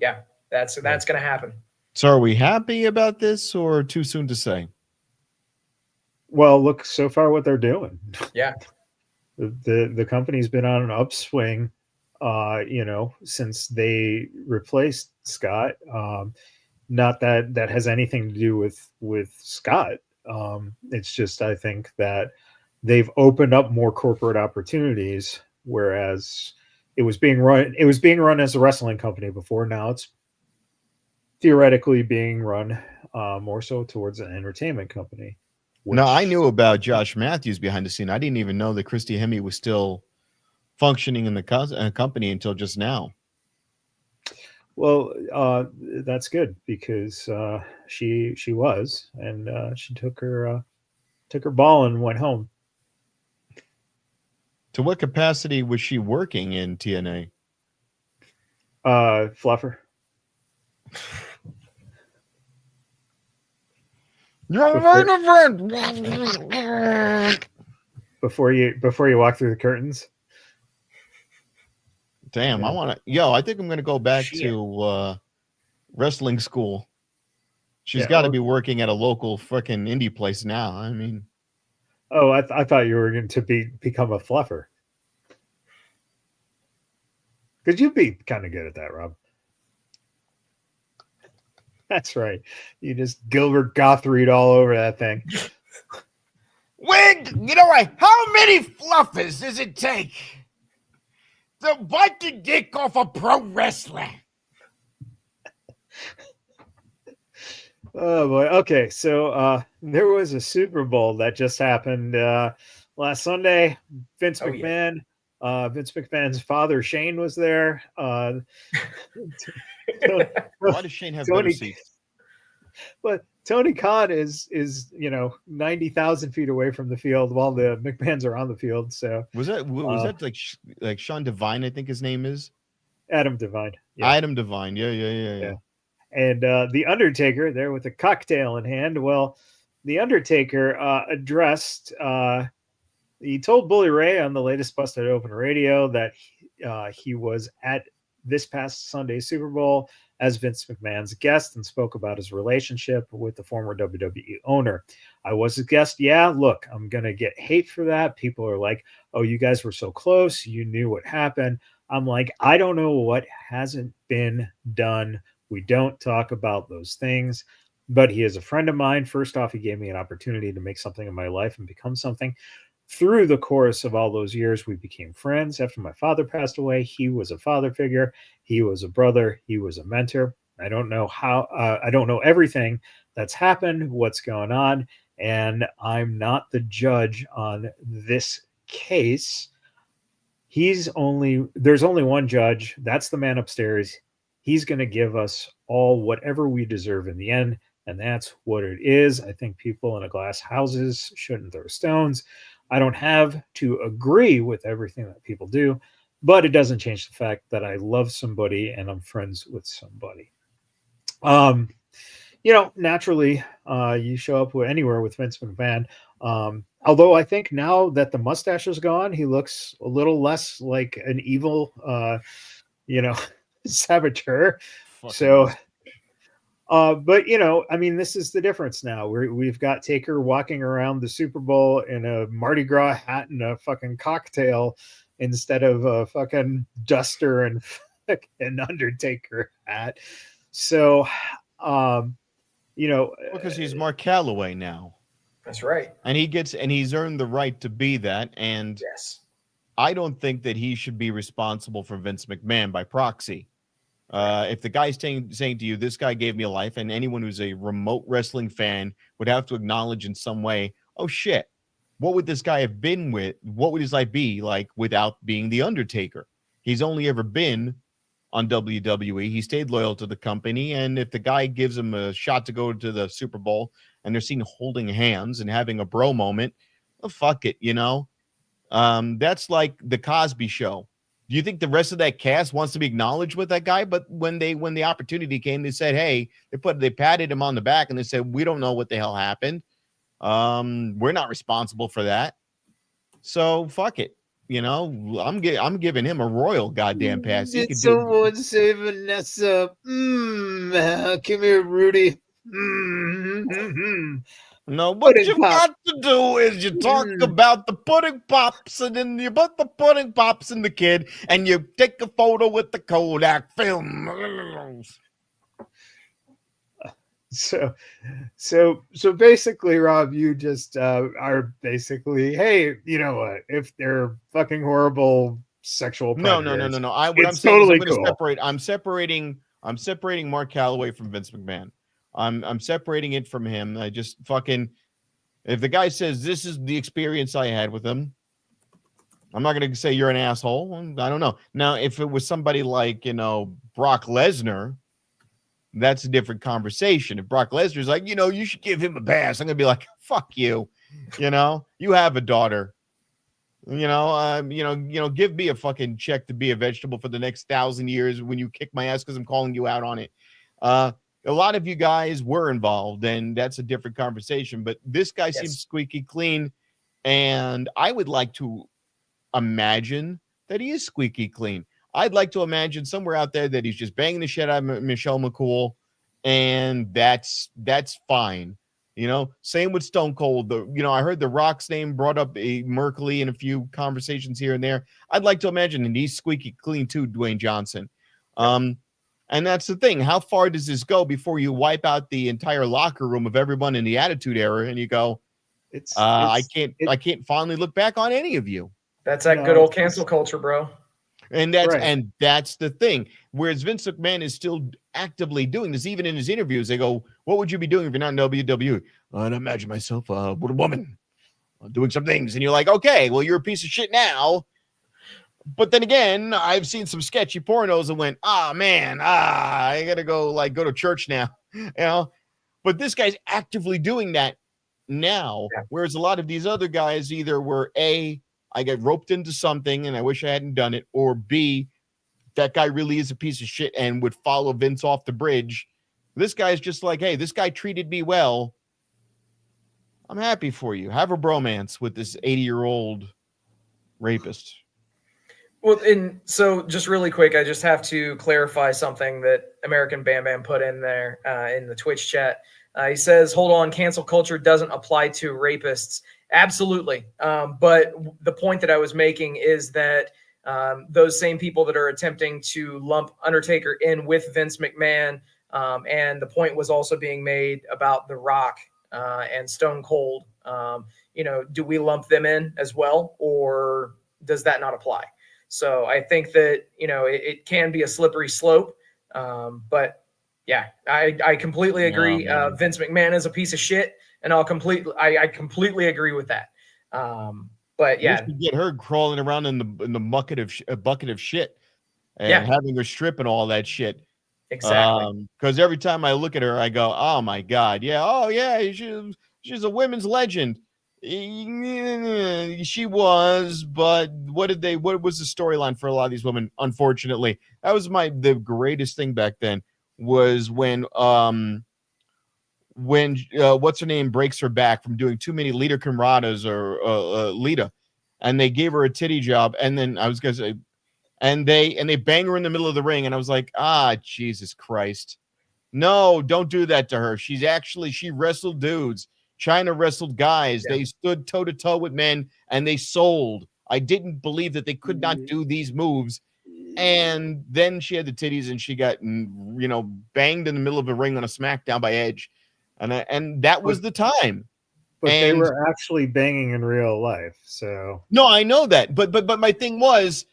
[SPEAKER 4] that's going to happen.
[SPEAKER 3] So are we happy about this, or too soon to say?
[SPEAKER 2] Well, look so far what they're doing.
[SPEAKER 4] Yeah.
[SPEAKER 2] The company's been on an upswing, since they replaced Scott. Not that has anything to do with Scott. It's just, I think that they've opened up more corporate opportunities, whereas it was being run as a wrestling company before. Now it's theoretically being run more so towards an entertainment company.
[SPEAKER 3] Now, I knew about Josh Matthews behind the scene. I didn't even know that Christy Hemme was still functioning in the company until just now.
[SPEAKER 2] Well, that's good, because she was, and she took her ball and went home.
[SPEAKER 3] To what capacity was she working in TNA?
[SPEAKER 2] Fluffer. Before you walk through the curtains.
[SPEAKER 3] Damn, I think I'm gonna go back to wrestling school. She's got to be working at a local freaking indie place now. I mean,
[SPEAKER 2] I thought you were going to become a fluffer, because you'd be kind of good at that, Rob. That's right. You just Gilbert Gottfried all over that thing.
[SPEAKER 5] How many fluffers does it take to bite the dick off a pro wrestler?
[SPEAKER 2] Oh boy. Okay, so there was a Super Bowl that just happened last Sunday. Vince McMahon. Vince McMahon's father Shane was there.
[SPEAKER 3] Why does Shane have better seats?
[SPEAKER 2] But Tony Khan is 90,000 feet away from the field while the McMahons are on the field. So
[SPEAKER 3] was that like Sean Devine? I think his name is
[SPEAKER 2] Adam Devine.
[SPEAKER 3] Yeah. Adam Devine. Yeah.
[SPEAKER 2] And the Undertaker there with a cocktail in hand. Well, the Undertaker addressed. He told Bully Ray on the latest Busted Open Radio that he was at this past Sunday's Super Bowl as Vince McMahon's guest and spoke about his relationship with the former WWE owner. I was a guest. Yeah, look, I'm going to get hate for that. People are like, oh, you guys were so close. You knew what happened. I'm like, I don't know what hasn't been done. We don't talk about those things, but he is a friend of mine. First off, he gave me an opportunity to make something in my life and become something. Through the course of all those years, we became friends. After my father passed away, he was a father figure. He was a brother. He was a mentor. I don't know I don't know everything that's happened, what's going on, and I'm not the judge on this case. There's only one judge. That's the man upstairs. He's going to give us all whatever we deserve in the end, and that's what it is. I think people in a glass houses shouldn't throw stones. I don't have to agree with everything that people do, but it doesn't change the fact that I love somebody and I'm friends with somebody. Naturally, you show up anywhere with Vince McMahon. Although I think now that the mustache is gone, he looks a little less like an evil, saboteur.
[SPEAKER 3] Fucking
[SPEAKER 2] So, but I mean, this is the difference now. We've got Taker walking around the Super Bowl in a Mardi Gras hat and a fucking cocktail instead of a fucking duster and an Undertaker hat. So,
[SPEAKER 3] because he's Mark Calloway now.
[SPEAKER 4] That's right.
[SPEAKER 3] And he's earned the right to be that. And
[SPEAKER 4] yes,
[SPEAKER 3] I don't think that he should be responsible for Vince McMahon by proxy. If the guy's saying to you, this guy gave me a life, and anyone who's a remote wrestling fan would have to acknowledge in some way, oh shit, what would this guy have been with? What would his life be like without being the Undertaker? He's only ever been on WWE. He stayed loyal to the company. And if the guy gives him a shot to go to the Super Bowl and they're seen holding hands and having a bro moment, well, fuck it, that's like the Cosby Show. Do you think the rest of that cast wants to be acknowledged with that guy? But when the opportunity came, they said, hey, they patted him on the back and they said, we don't know what the hell happened. We're not responsible for that. So fuck it. I'm giving him a royal goddamn pass.
[SPEAKER 2] Did someone say Vanessa? Come here, Rudy.
[SPEAKER 3] No, what you've got to do is you talk about the pudding pops, and then you put the pudding pops in the kid, and you take a photo with the Kodak film.
[SPEAKER 2] So basically, Rob, you just are basically, hey, you know what? If they're fucking horrible sexual predators,
[SPEAKER 3] no. I'm separating Mark Calloway from Vince McMahon. I'm separating it from him. I just fucking, if the guy says this is the experience I had with him, I'm not going to say you're an asshole. I don't know. Now, if it was somebody like, Brock Lesnar, that's a different conversation. If Brock Lesnar's like, you should give him a pass, I'm going to be like, fuck you. You have a daughter. Give me a fucking check to be a vegetable for the next 1,000 years when you kick my ass because I'm calling you out on it. A lot of you guys were involved, and that's a different conversation. But this guy seems squeaky clean, and I would like to imagine that he is squeaky clean. I'd like to imagine somewhere out there that he's just banging the shit out of Michelle McCool, and that's fine. Same with Stone Cold. I heard The Rock's name brought up Merkley in a few conversations here and there. I'd like to imagine that he's squeaky clean too, Dwayne Johnson. And that's the thing. How far does this go before you wipe out the entire locker room of everyone in the Attitude Era and you go, I can't fondly look back on any of you.
[SPEAKER 4] That's that good old cancel culture, bro.
[SPEAKER 3] And that's the thing. Whereas Vince McMahon is still actively doing this, even in his interviews. They go, "What would you be doing if you're not in WWE?" I'd imagine myself with a woman doing some things, and you're like, "Okay, well, you're a piece of shit now." But then again, I've seen some sketchy pornos and went, man, I gotta go to church now, But this guy's actively doing that now, whereas a lot of these other guys either were A, I got roped into something and I wish I hadn't done it, or B, that guy really is a piece of shit and would follow Vince off the bridge. This guy's just like, hey, this guy treated me well. I'm happy for you. Have a bromance with this 80-year-old rapist.
[SPEAKER 4] Well, and so just really quick, I just have to clarify something that American Bam Bam put in there in the Twitch chat. He says, hold on, cancel culture doesn't apply to rapists. Absolutely. But the point that I was making is that those same people that are attempting to lump Undertaker in with Vince McMahon, and the point was also being made about The Rock and Stone Cold, do we lump them in as well, or does that not apply? So I think that, it can be a slippery slope. But yeah, I completely agree. Vince McMahon is a piece of shit, and I completely agree with that. But yeah,
[SPEAKER 3] you get her crawling around in the bucket of shit and having her strip and all that shit.
[SPEAKER 4] Exactly.
[SPEAKER 3] Because every time I look at her, I go, oh my God. Yeah. Oh yeah. She's a women's legend. She was, but what was the storyline for a lot of these women? Unfortunately, that was the greatest thing back then was when what's her name breaks her back from doing too many Lita Camaradas or Lita, and they gave her a titty job, and then I was gonna say, and they bang her in the middle of the ring, and I was like, Jesus Christ, no, don't do that to her. She wrestled dudes. China wrestled guys. Yeah. They stood toe to toe with men, and they sold. I didn't believe that they could not do these moves. And then she had the titties, and she got banged in the middle of a ring on a SmackDown by Edge, and that was the time.
[SPEAKER 2] But they were actually banging in real life, so
[SPEAKER 3] no, I know that. But my thing was,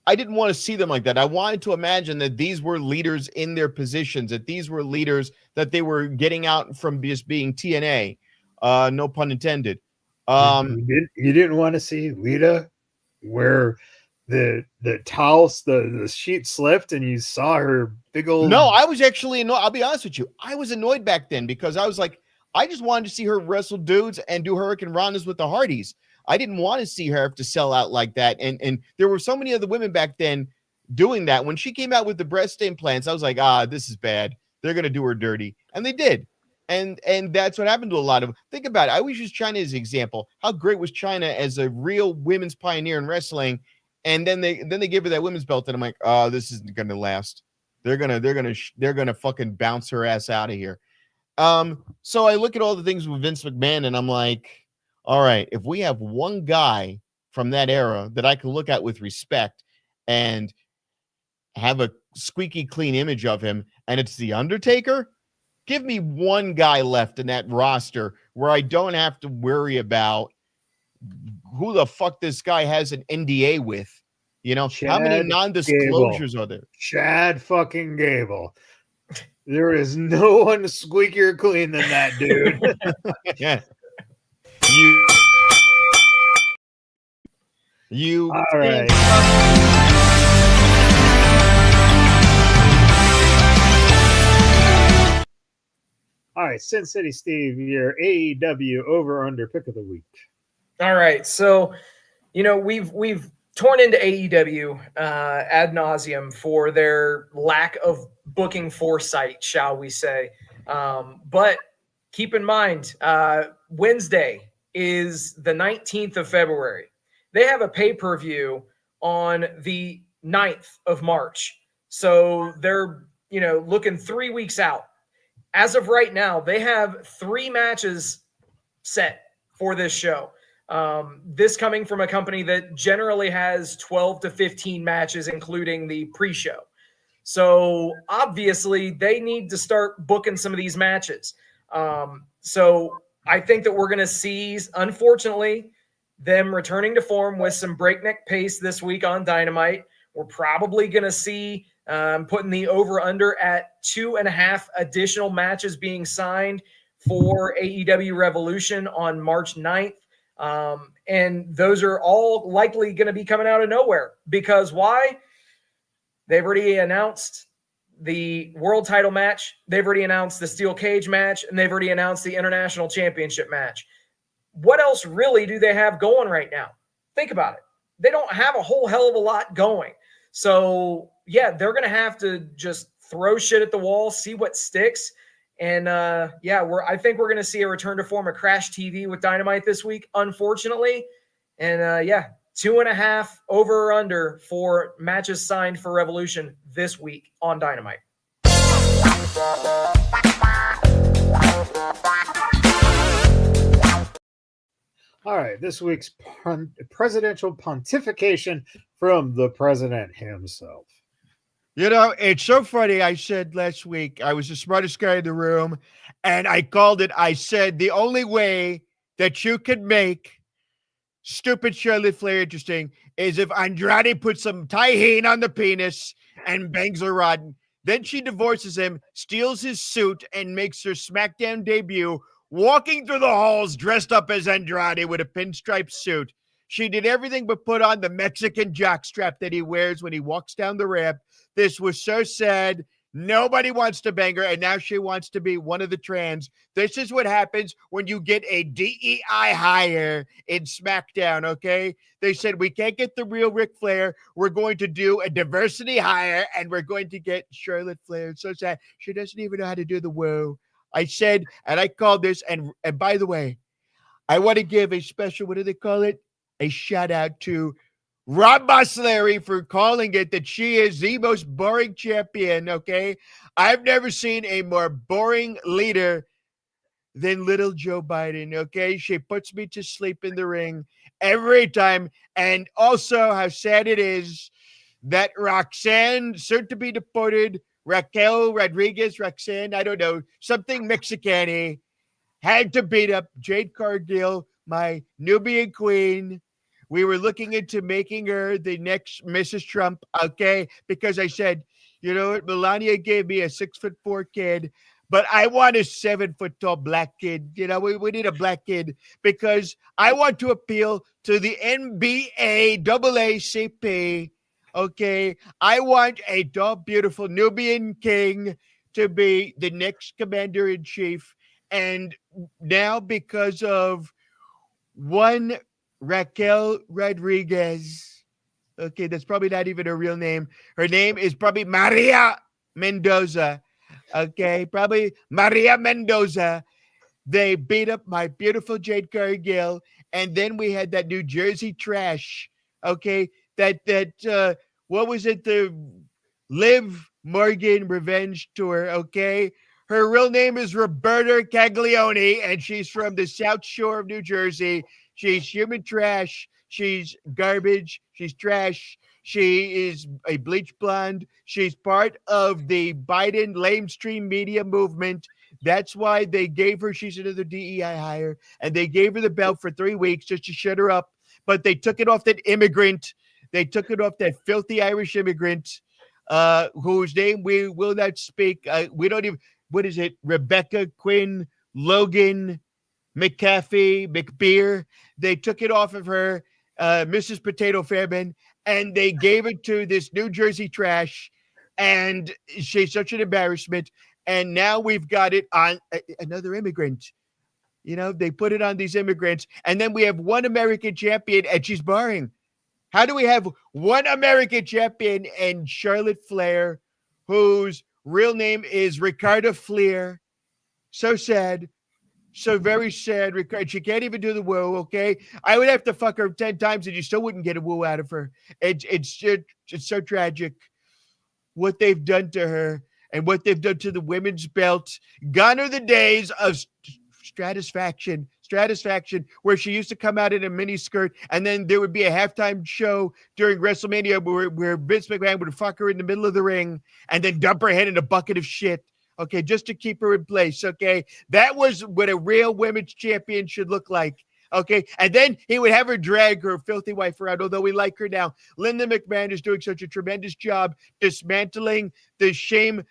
[SPEAKER 3] I didn't want to see them like that. I wanted to imagine that these were leaders in their positions, that these were leaders that they were getting out from just being TNA. No pun intended.
[SPEAKER 2] You didn't want to see Lita where the towels, the sheet slipped, and you saw her big old.
[SPEAKER 3] No, I was actually annoyed. I'll be honest with you. I was annoyed back then because I was like, I just wanted to see her wrestle dudes and do Hurricane Rondas with the Hardys. I didn't want to see her have to sell out like that. And there were so many other women back then doing that. When she came out with the breast implants, I was like, this is bad. They're going to do her dirty. And they did. And that's what happened to a lot of them. Think about it. I always use China as an example. How great was China as a real women's pioneer in wrestling? And then they give her that women's belt, and I'm like, this isn't going to last. They're gonna fucking bounce her ass out of here. So I look at all the things with Vince McMahon, and I'm like, all right, if we have one guy from that era that I can look at with respect and have a squeaky clean image of him, and it's The Undertaker, give me one guy left in that roster where I don't have to worry about who the fuck this guy has an NDA with. How many non-disclosures are there?
[SPEAKER 2] Chad fucking Gable. There is no one squeakier clean than that dude.
[SPEAKER 3] Yeah. You
[SPEAKER 2] all right. All right, Sin City Steve, your AEW over/under pick of the week.
[SPEAKER 4] All right, so we've torn into AEW ad nauseum for their lack of booking foresight, shall we say? But keep in mind, Wednesday is the 19th of February. They have a pay-per-view on the 9th of March. So they're, looking 3 weeks out. As of right now, they have 3 matches set for this show. This coming from a company that generally has 12 to 15 matches, including the pre-show. So obviously they need to start booking some of these matches. So I think that we're going to see, unfortunately, them returning to form with some breakneck pace this week on Dynamite. We're probably going to see putting the over-under at 2.5 additional matches being signed for AEW Revolution on March 9th. And those are all likely going to be coming out of nowhere. Because why? They've already announced the world title match. They've already announced the steel cage match, and they've already announced the international championship match. What else really do they have going right now? Think about it. They don't have a whole hell of a lot going. So yeah, they're going to have to just throw shit at the wall, see what sticks. And I think we're going to see a return to form of Crash TV with Dynamite this week, unfortunately. And 2.5 over or under for matches signed for Revolution this week on Dynamite.
[SPEAKER 2] All right, this week's presidential pontification from the president himself.
[SPEAKER 5] It's so funny. I said last week I was the smartest guy in the room, and I called it. I said the only way that you can make stupid Charlotte Flair interesting is if Andrade puts some tahine on the penis and bangs her rod. Then she divorces him, steals his suit, and makes her SmackDown debut, walking through the halls dressed up as Andrade with a pinstripe suit. She did everything but put on the Mexican jockstrap that he wears when he walks down the ramp. This was so sad. Nobody wants to bang her, and now she wants to be one of the trans. This is what happens when you get a DEI hire in SmackDown, okay? They said, we can't get the real Ric Flair. We're going to do a diversity hire, and we're going to get Charlotte Flair. It's so sad. She doesn't even know how to do the woo. I said, and I called this, and by the way, I want to give a special, what do they call it? A shout out to Rob Boslary for calling it that she is the most boring champion, okay? I've never seen a more boring leader than little Joe Biden, okay? She puts me to sleep in the ring every time. And also how sad it is that Roxanne, soon to be deported, Raquel Rodriguez, Roxanne, I don't know, something Mexican-y, had to beat up Jade Cargill, my Nubian queen. We were looking into making her the next Mrs. Trump, okay? Because I said, you know what? Melania gave me a 6'4" kid, but I want a 7-foot tall black kid. You know, we need a black kid because I want to appeal to the NBA AACP, okay? I want a tall, beautiful Nubian king to be the next commander-in-chief. And now because of one Raquel Rodriguez. Okay, that's probably not even her real name. Her name is probably Maria Mendoza. Okay, probably Maria Mendoza. They beat up my beautiful Jade Cargill, and then we had that New Jersey trash. Okay, that what was it? The Liv Morgan Revenge Tour. Okay, her real name is Roberta Caglione, and she's from the South Shore of New Jersey. She's human trash. She's garbage. She's trash. She is a bleach blonde. She's part of the Biden lamestream media movement. That's why they gave her, she's another DEI hire, and they gave her the belt for 3 weeks just to shut her up. But they took it off that immigrant. They took it off that filthy Irish immigrant whose name we will not speak. We don't even, what is it? Rebecca Quinn Logan McAfee, McBeer. They took it off of her, Mrs. Potato Fairman, and they gave it to this New Jersey trash. And she's such an embarrassment. And now we've got it on another immigrant. You know, they put it on these immigrants. And then we have one American champion, and she's barring. How do we have one American champion and Charlotte Flair, whose real name is Ricardo Flair? So sad. So very sad. She can't even do the woo, okay? I would have to fuck her 10 times and you still wouldn't get a woo out of her. It's so tragic what they've done to her and what they've done to the women's belt. Gone are the days of Stratisfaction, where she used to come out in a mini skirt and then there would be a halftime show during WrestleMania where Vince McMahon would fuck her in the middle of the ring and then dump her head in a bucket of shit. Okay, just to keep her in place, okay? That was what a real women's champion should look like, okay? And then he would have her drag her filthy wife around, although we like her now. Linda McMahon is doing such a tremendous job dismantling the shame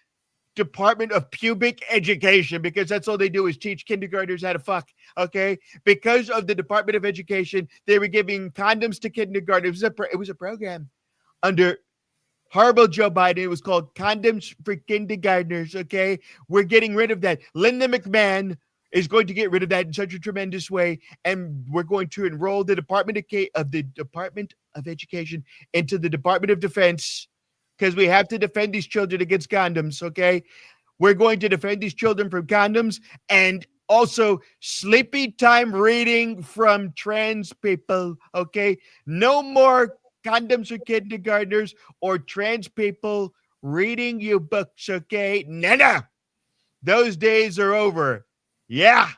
[SPEAKER 5] Department of Pubic Education, because that's all they do is teach kindergartners how to fuck, okay? Because of the Department of Education, they were giving condoms to kindergartners. It was a program under horrible Joe Biden. It was called Condoms for Kindergartners, okay? We're getting rid of that. Linda McMahon is going to get rid of that in such a tremendous way, and we're going to enroll the Department of Education into the Department of Defense, because we have to defend these children against condoms, okay? We're going to defend these children from condoms and also sleepy time reading from trans people, okay? No more condoms for kindergartners or trans people reading you books, okay? Nana, those days are over. Yeah.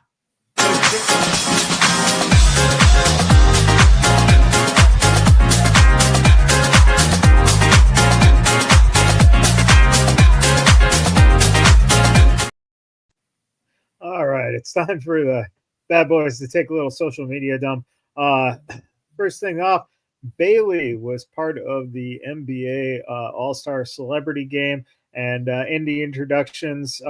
[SPEAKER 2] All right, it's time for the bad boys to take a little social media dump. First thing off, Bailey was part of the NBA All-Star Celebrity Game, and in the introductions,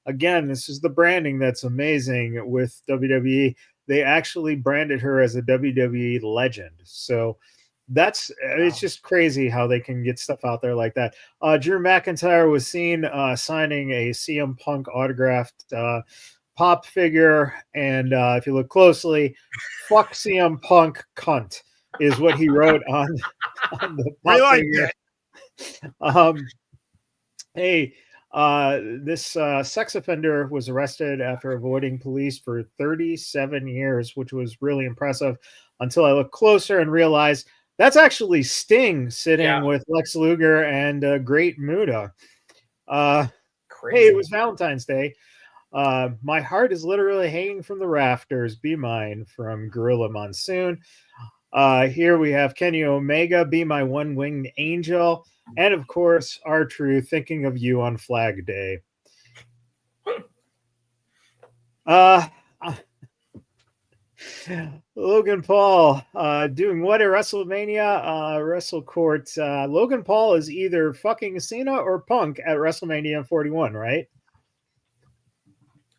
[SPEAKER 2] again, this is the branding that's amazing with WWE. They actually branded her as a WWE legend. So It's just crazy how they can get stuff out there like that. Drew McIntyre was seen signing a CM Punk autographed pop figure, and if you look closely, "Fuck CM Punk, cunt," is what he wrote on the pop figure. Hey, this sex offender was arrested after avoiding police for 37 years, which was really impressive until I looked closer and realized that's actually Sting sitting with Lex Luger and Great Muta. Hey, it was Valentine's Day. My heart is literally hanging from the rafters. Be mine, from Gorilla Monsoon. Here we have Kenny Omega, "Be my one-winged angel." And of course, R-Truth, "Thinking of you on Flag Day." Logan Paul doing what at WrestleMania? Wrestle Court. Logan Paul is either fucking Cena or Punk at WrestleMania 41, right?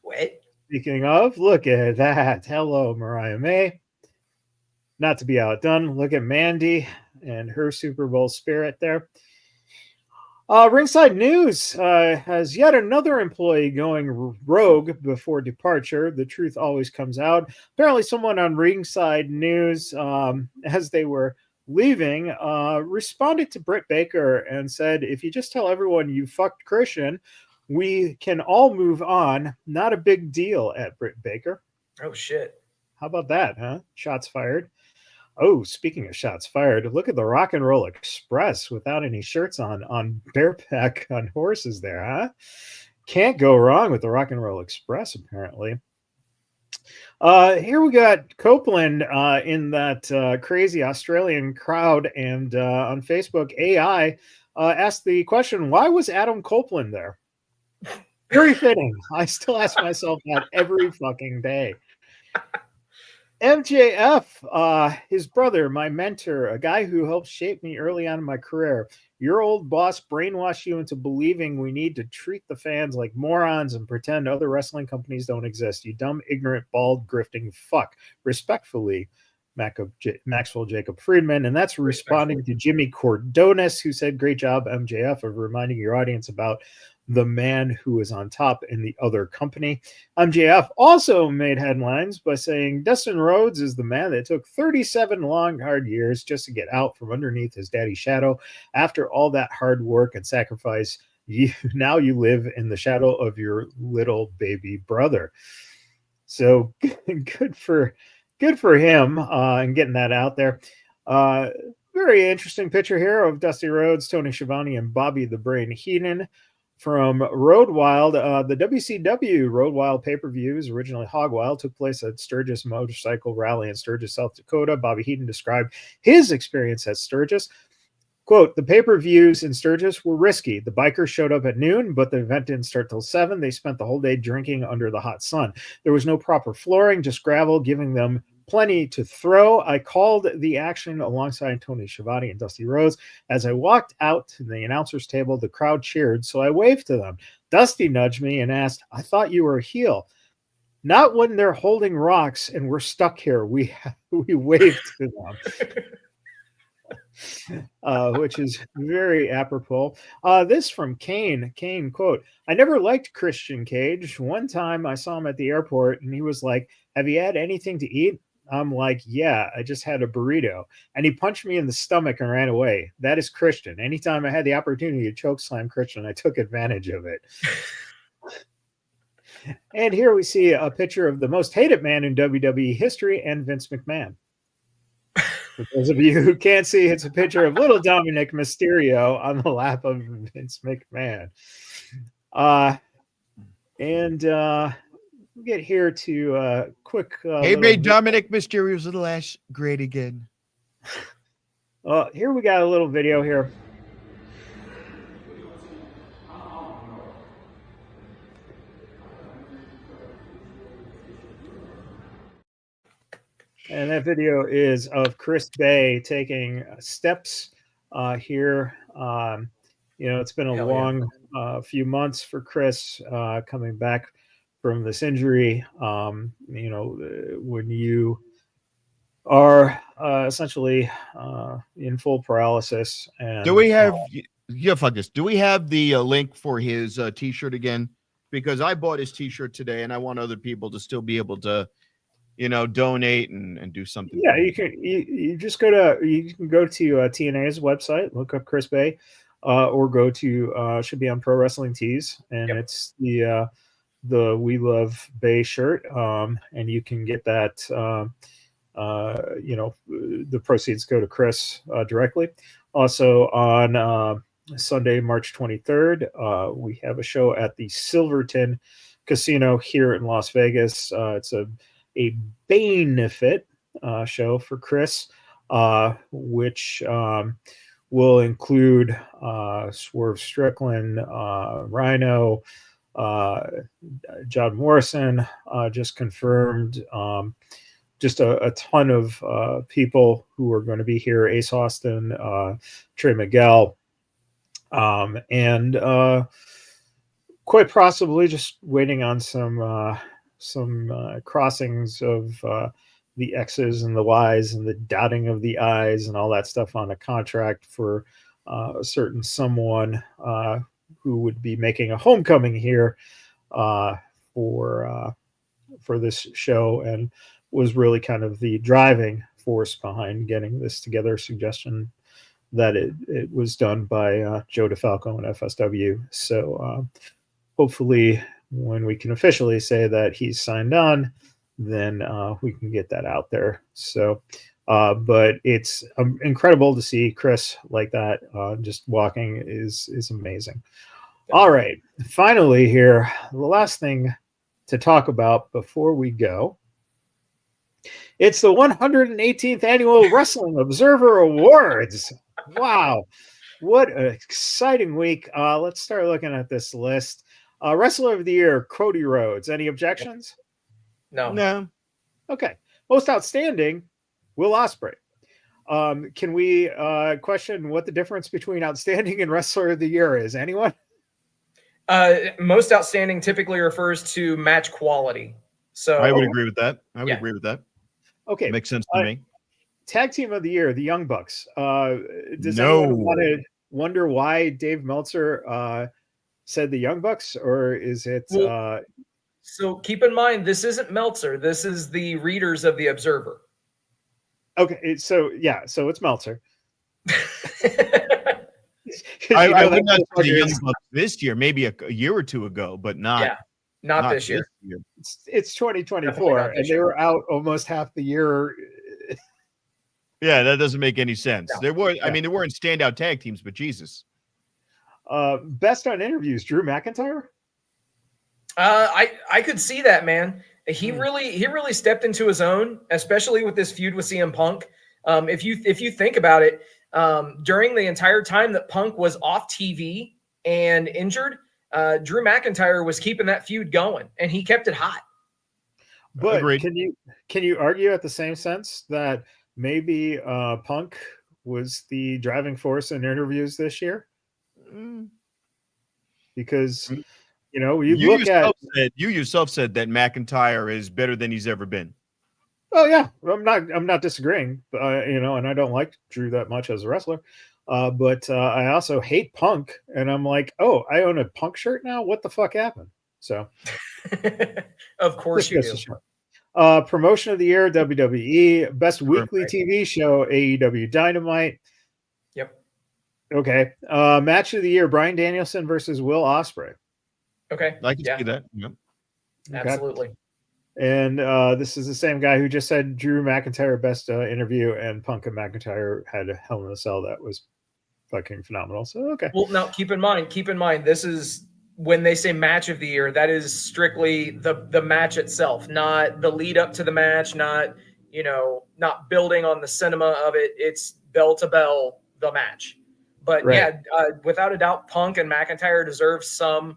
[SPEAKER 4] What?
[SPEAKER 2] Speaking of, look at that. Hello, Mariah May. Not to be outdone, look at Mandy and her Super Bowl spirit there. Ringside News has yet another employee going rogue before departure. The truth always comes out. Apparently, someone on Ringside News, as they were leaving, responded to Britt Baker and said, "If you just tell everyone you fucked Christian, we can all move on. Not a big deal," at Britt Baker.
[SPEAKER 4] Oh, shit.
[SPEAKER 2] How about that, huh? Shots fired. Oh, speaking of shots fired, look at the Rock and Roll Express without any shirts on bareback on horses there, huh? Can't go wrong with the Rock and Roll Express, apparently. Here we got Copeland in that crazy Australian crowd, and on Facebook, AI asked the question, why was Adam Copeland there? Very fitting. I still ask myself that every fucking day. MJF, his brother, my mentor, a guy who helped shape me early on in my career. Your old boss brainwashed you into believing we need to treat the fans like morons and pretend other wrestling companies don't exist. You dumb, ignorant, bald, grifting fuck. Respectfully, Maxwell Jacob Friedman. And that's responding to Jimmy Cordonis, who said, "Great job, MJF, of reminding your audience about the man who is on top in the other company." MJF also made headlines by saying Dustin Rhodes is the man that took 37 long, hard years just to get out from underneath his daddy's shadow. After all that hard work and sacrifice, now you live in the shadow of your little baby brother. So good for him and getting that out there. Very interesting picture here of Dusty Rhodes, Tony Schiavone, and Bobby the Brain Heenan from Road Wild. The WCW Road Wild pay-per-views, originally Hog Wild, took place at Sturgis Motorcycle Rally in Sturgis, South Dakota. Bobby Heenan described his experience at Sturgis. Quote, "The pay-per-views in Sturgis were risky. The bikers showed up at noon, but the event didn't start till 7. They spent the whole day drinking under the hot sun. There was no proper flooring, just gravel, giving them plenty to throw. I called the action alongside Tony Schiavone and Dusty Rhodes. As I walked out to the announcer's table, the crowd cheered, so I waved to them. Dusty nudged me and asked, 'I thought you were a heel.' 'Not when they're holding rocks and we're stuck here.' We waved to them." Which is very apropos. This from Kane. Kane, quote, "I never liked Christian Cage. One time I saw him at the airport and he was like, 'Have you had anything to eat?' I'm like, 'Yeah, I just had a burrito.' And he punched me in the stomach and ran away. That is Christian. Anytime I had the opportunity to choke slam Christian, I took advantage of it." And here we see a picture of the most hated man in WWE history and Vince McMahon. For those of you who can't see, it's a picture of little Dominic Mysterio on the lap of Vince McMahon. We'll get here to a quick...
[SPEAKER 5] Hey, made Dominic Mysterio's little ass great again.
[SPEAKER 2] Here we got a little video here. And that video is of Chris Bay taking steps here. It's been a long few months for Chris coming back from this injury. When you are essentially in full paralysis. And
[SPEAKER 3] do we have? Yeah, fuck this. Do we have the link for his T-shirt again? Because I bought his T-shirt today, and I want other people to still be able to, donate and do something.
[SPEAKER 2] Yeah, you just go to TNA's website, look up Chris Bay, or go to should be on Pro Wrestling Tees, and it's the We Love Bay shirt, and you can get that. The proceeds go to Chris directly. Also on Sunday, March 23rd, we have a show at the Silverton Casino here in Las Vegas. It's a benefit show for Chris, which will include Swerve Strickland, Rhino, John Morrison, just confirmed. Just a ton of people who are going to be here. Ace Austin, Trey Miguel, and quite possibly just waiting on some crossings of the X's and the Y's and the dotting of the I's and all that stuff on a contract for a certain someone who would be making a homecoming here for this show, and was really kind of the driving force behind getting this together. Suggestion that it was done by Joe DeFalco and FSW. So hopefully when we can officially say that he's signed on, then we can get that out there. So, but it's incredible to see Chris like that. Just walking is amazing. All right. Finally here, the last thing to talk about before we go. It's the 118th Annual Wrestling Observer Awards. Wow. What an exciting week. Let's start looking at this list. Wrestler of the Year, Cody Rhodes. Any objections?
[SPEAKER 4] No.
[SPEAKER 2] Okay. Most Outstanding, Will Ospreay. Can we question what the difference between Outstanding and Wrestler of the Year is? Anyone?
[SPEAKER 4] Most Outstanding typically refers to match quality. So
[SPEAKER 3] I would agree with that. Agree with that.
[SPEAKER 2] Okay.
[SPEAKER 3] Makes sense to me.
[SPEAKER 2] Tag Team of the Year, the Young Bucks. Does anyone want to wonder why Dave Meltzer said the Young Bucks, or is it?
[SPEAKER 4] So keep in mind, this isn't Meltzer. This is the readers of the Observer.
[SPEAKER 2] Okay, so it's Meltzer.
[SPEAKER 3] I would not say the Young Bucks this year, maybe a year or two ago, but not
[SPEAKER 4] this year.
[SPEAKER 2] It's 2024, and they were out almost half the year.
[SPEAKER 3] Yeah, that doesn't make any sense. No. There weren't standout tag teams, but Jesus.
[SPEAKER 2] Best on interviews, Drew McIntyre.
[SPEAKER 4] I could see that, man. He really stepped into his own, especially with this feud with CM Punk. If you think about it, during the entire time that Punk was off TV and injured, Drew McIntyre was keeping that feud going, and he kept it hot.
[SPEAKER 2] But agreed. Can you argue at the same sense that maybe Punk was the driving force in interviews this year? Because you yourself said that McIntyre is better than he's ever been. Oh yeah, I'm not disagreeing. And I don't like Drew that much as a wrestler. But I also hate Punk, and I'm like, oh, I own a Punk shirt now. What the fuck happened? So,
[SPEAKER 4] of course you do.
[SPEAKER 2] Promotion of the Year, WWE. Best weekly TV show, AEW Dynamite.
[SPEAKER 4] Yep.
[SPEAKER 2] Okay. Match of the Year, Bryan Danielson versus Will Ospreay.
[SPEAKER 4] Okay.
[SPEAKER 3] I can see that. Yep.
[SPEAKER 2] Okay.
[SPEAKER 4] Absolutely.
[SPEAKER 2] And this is the same guy who just said Drew McIntyre best interview, and Punk and McIntyre had a Hell in a Cell that was fucking phenomenal. So okay.
[SPEAKER 4] Well, now keep in mind, this is when they say match of the year, that is strictly the match itself, not the lead up to the match, not building on the cinema of it. It's bell to bell the match. But without a doubt, Punk and McIntyre deserve some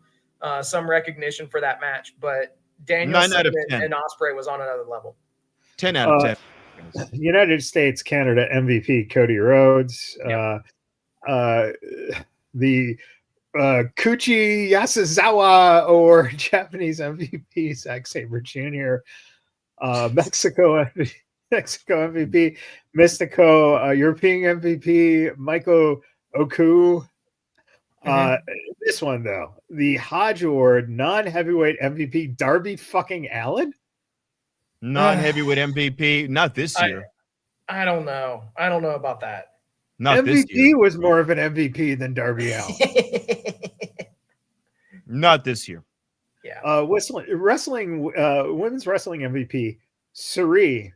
[SPEAKER 4] recognition for that match. But Danielson and Ospreay was on another level.
[SPEAKER 3] 10 out of 10.
[SPEAKER 2] United States, Canada MVP Cody Rhodes.
[SPEAKER 4] Yep.
[SPEAKER 2] The Kuchi Yasuzawa or Japanese MVP Zack Sabre Jr. Mexico Mexico MVP, Mystico, European MVP, Michael Oku. This one though, the Hodge Award non-heavyweight MVP, Darby fucking Allin.
[SPEAKER 3] Non-heavyweight MVP, not this year.
[SPEAKER 4] I don't know. I don't know about that.
[SPEAKER 3] Not this
[SPEAKER 2] MVP
[SPEAKER 3] year.
[SPEAKER 2] was more of an MVP than Darby Allin.
[SPEAKER 3] Not this year.
[SPEAKER 4] Yeah.
[SPEAKER 2] Wrestling, women's wrestling MVP, Suri.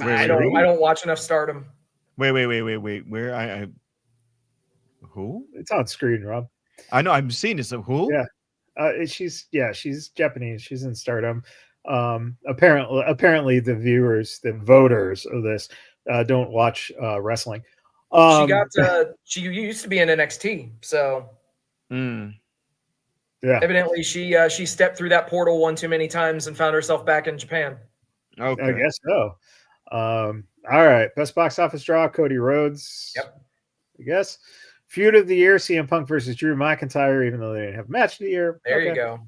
[SPEAKER 4] I don't watch enough Stardom.
[SPEAKER 3] Wait. Where I who?
[SPEAKER 2] It's on screen, Rob.
[SPEAKER 3] I know. I'm seeing this. Who?
[SPEAKER 2] Yeah. She's Japanese. She's in Stardom. Apparently the viewers, the voters of this, don't watch wrestling.
[SPEAKER 4] She used to be in NXT, so
[SPEAKER 2] yeah.
[SPEAKER 4] Evidently she stepped through that portal one too many times and found herself back in Japan.
[SPEAKER 2] Okay. I guess so. All right. Best box office draw, Cody Rhodes.
[SPEAKER 4] Yep.
[SPEAKER 2] I guess. Feud of the year, CM Punk versus Drew McIntyre, even though they didn't have match of the year.
[SPEAKER 4] There you go.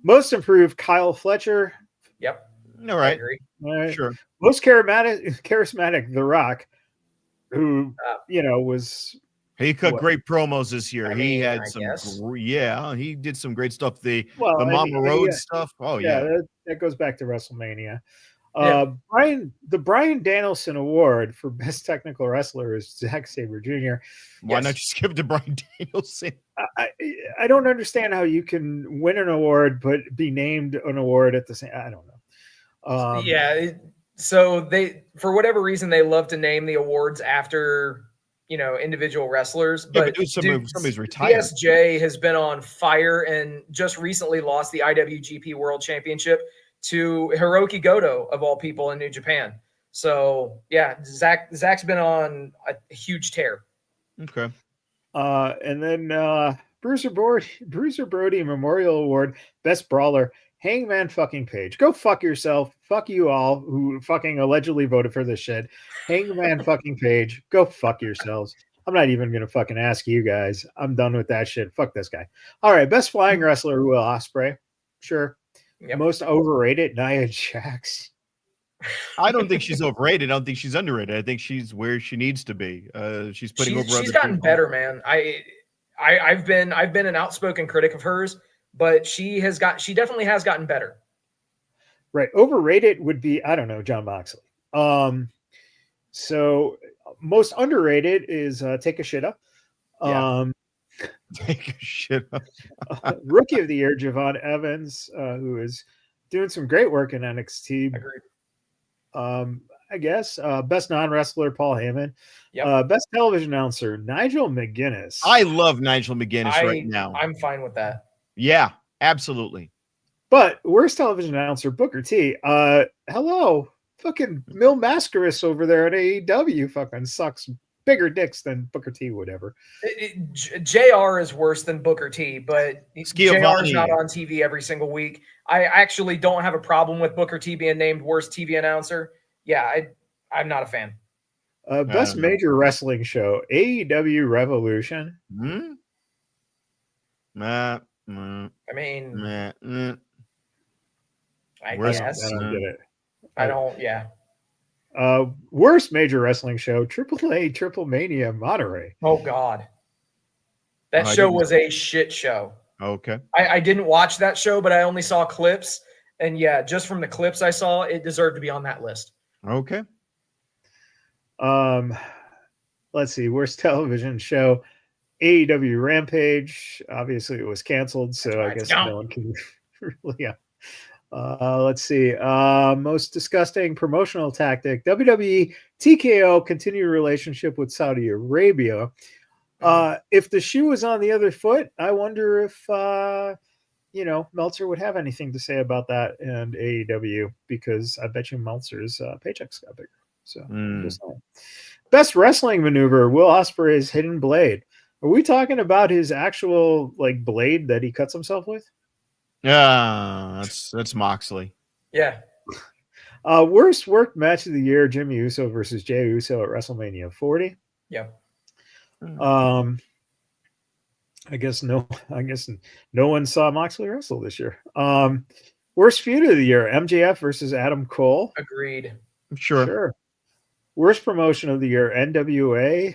[SPEAKER 2] Most improved, Kyle Fletcher.
[SPEAKER 4] Yep.
[SPEAKER 3] All right.
[SPEAKER 4] I agree.
[SPEAKER 2] All right.
[SPEAKER 3] Sure.
[SPEAKER 2] Most charismatic, The Rock, who was.
[SPEAKER 3] He cut great promos this year. He had he did some great stuff. The Mama Road stuff. Oh yeah.
[SPEAKER 2] That goes back to WrestleMania. The Bryan Danielson Award for Best Technical Wrestler is Zack Sabre Jr.
[SPEAKER 3] Why not just give it to Bryan Danielson?
[SPEAKER 2] I don't understand how you can win an award but be named an award at the same. I don't know.
[SPEAKER 4] So they, for whatever reason, they love to name the awards after individual wrestlers. But
[SPEAKER 3] somebody's retired.
[SPEAKER 4] DSJ has been on fire and just recently lost the IWGP World Championship to Hiroki Goto, of all people, in New Japan. So yeah, Zach's been on a huge tear.
[SPEAKER 3] Okay.
[SPEAKER 2] And then Bruiser Brody Memorial Award, Best Brawler, Hangman fucking Page. Go fuck yourself. Fuck you all who fucking allegedly voted for this shit. Hangman fucking Page. Go fuck yourselves. I'm not even gonna fucking ask you guys. I'm done with that shit. Fuck this guy. All right, best flying wrestler, Will Ospreay. Sure.
[SPEAKER 4] Yep.
[SPEAKER 2] Most overrated, Nia Jax.
[SPEAKER 3] I don't think she's overrated. I don't think she's underrated. I think she's where she needs to be. She's putting over.
[SPEAKER 4] She's gotten better, man. I've been an outspoken critic of hers, but she definitely has gotten better.
[SPEAKER 2] Right. Overrated would be, I don't know, John Moxley. So most underrated is Take a Shit Up.
[SPEAKER 3] Take a shit up.
[SPEAKER 2] Rookie of the Year, Javon Evans, who is doing some great work in NXT.
[SPEAKER 4] Agreed.
[SPEAKER 2] I guess. Best non-wrestler, Paul Heyman.
[SPEAKER 4] Yep.
[SPEAKER 2] Best television announcer, Nigel McGuinness.
[SPEAKER 3] I love Nigel McGuinness right now.
[SPEAKER 4] I'm fine with that.
[SPEAKER 3] Yeah, absolutely.
[SPEAKER 2] But worst television announcer, Booker T. Hello. Fucking Mil Mascaris over there at AEW fucking sucks bigger dicks than Booker T would ever.
[SPEAKER 4] JR is worse than Booker T, but JR is not on TV every single week. I actually don't have a problem with Booker T being named worst TV announcer. Yeah, I'm not a fan.
[SPEAKER 2] Best major wrestling show, AEW Revolution.
[SPEAKER 4] I mean, I guess.
[SPEAKER 2] I don't get it.
[SPEAKER 4] I don't, yeah.
[SPEAKER 2] Worst major wrestling show, AAA Triple Mania Monterey.
[SPEAKER 4] Oh God, that show was a shit show.
[SPEAKER 3] Okay,
[SPEAKER 4] I didn't watch that show, but I only saw clips, and yeah, just from the clips I saw, it deserved to be on that list.
[SPEAKER 3] Okay.
[SPEAKER 2] Let's see, worst television show, AEW Rampage. Obviously, it was canceled, so I guess no one can really. Let's see. Most disgusting promotional tactic, WWE TKO continued relationship with Saudi Arabia. If the shoe was on the other foot, I wonder if Meltzer would have anything to say about that and AEW, because I bet you Meltzer's paychecks got bigger. So just saying. Best wrestling maneuver, Will Ospreay's hidden blade. Are we talking about his actual blade that he cuts himself with?
[SPEAKER 3] Yeah, that's Moxley.
[SPEAKER 4] Yeah.
[SPEAKER 2] Worst worked match of the year, Jimmy Uso versus Jey Uso at WrestleMania 40.
[SPEAKER 4] Yeah.
[SPEAKER 2] I guess no one saw Moxley wrestle this year. Worst feud of the year, MJF versus Adam Cole.
[SPEAKER 4] Agreed.
[SPEAKER 3] Sure.
[SPEAKER 2] Worst promotion of the year, NWA,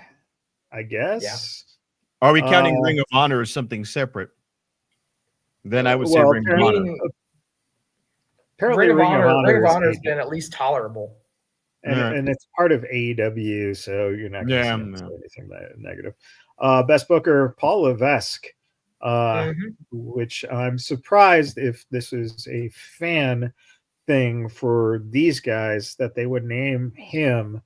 [SPEAKER 2] I guess.
[SPEAKER 3] Are we counting Ring of Honor as something separate? Then I would say
[SPEAKER 2] well,
[SPEAKER 3] Ring of Honor.
[SPEAKER 2] Apparently,
[SPEAKER 4] Ring of Honor has been at least tolerable.
[SPEAKER 2] And it's part of AEW, so you're not going to say anything negative. Best Booker, Paul Levesque, which I'm surprised if this is a fan thing for these guys that they would name him,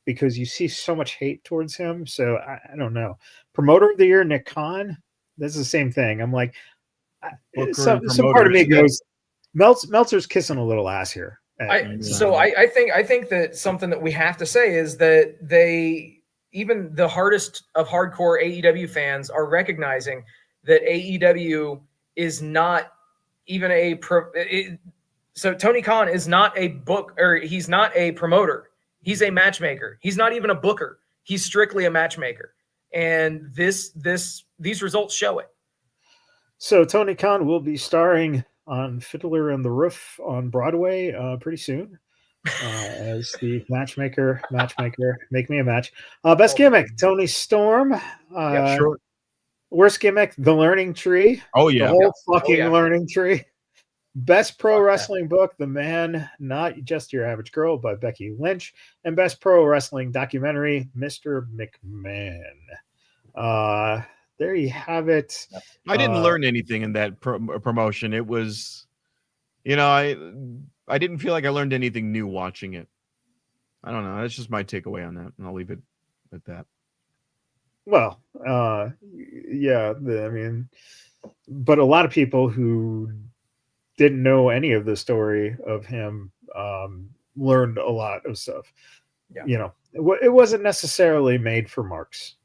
[SPEAKER 2] because you see so much hate towards him. So I don't know. Promoter of the year, Nick Khan. This is the same thing. I'm like, some part of me goes, Meltzer's kissing a little ass here.
[SPEAKER 4] I think that something that we have to say is that even the hardest of hardcore AEW fans are recognizing that AEW is not even so Tony Khan is not he's not a promoter. He's a matchmaker. He's not even a booker. He's strictly a matchmaker. And these results show it. So
[SPEAKER 2] Tony Khan will be starring on Fiddler on the Roof on Broadway pretty soon as the matchmaker. Make me a match. Best gimmick, Tony Storm. Worst gimmick, The Learning Tree.
[SPEAKER 3] Oh, yeah.
[SPEAKER 2] The whole fucking Learning Tree. Best pro wrestling book, The Man, Not Just Your Average Girl by Becky Lynch. And best pro wrestling documentary, Mr. McMahon. There you have it.
[SPEAKER 3] I didn't learn anything in that promotion. It was, I didn't feel like I learned anything new watching it. I don't know. That's just my takeaway on that, and I'll leave it at that.
[SPEAKER 2] Well, but a lot of people who didn't know any of the story of him learned a lot of stuff. Yeah. It wasn't necessarily made for marks.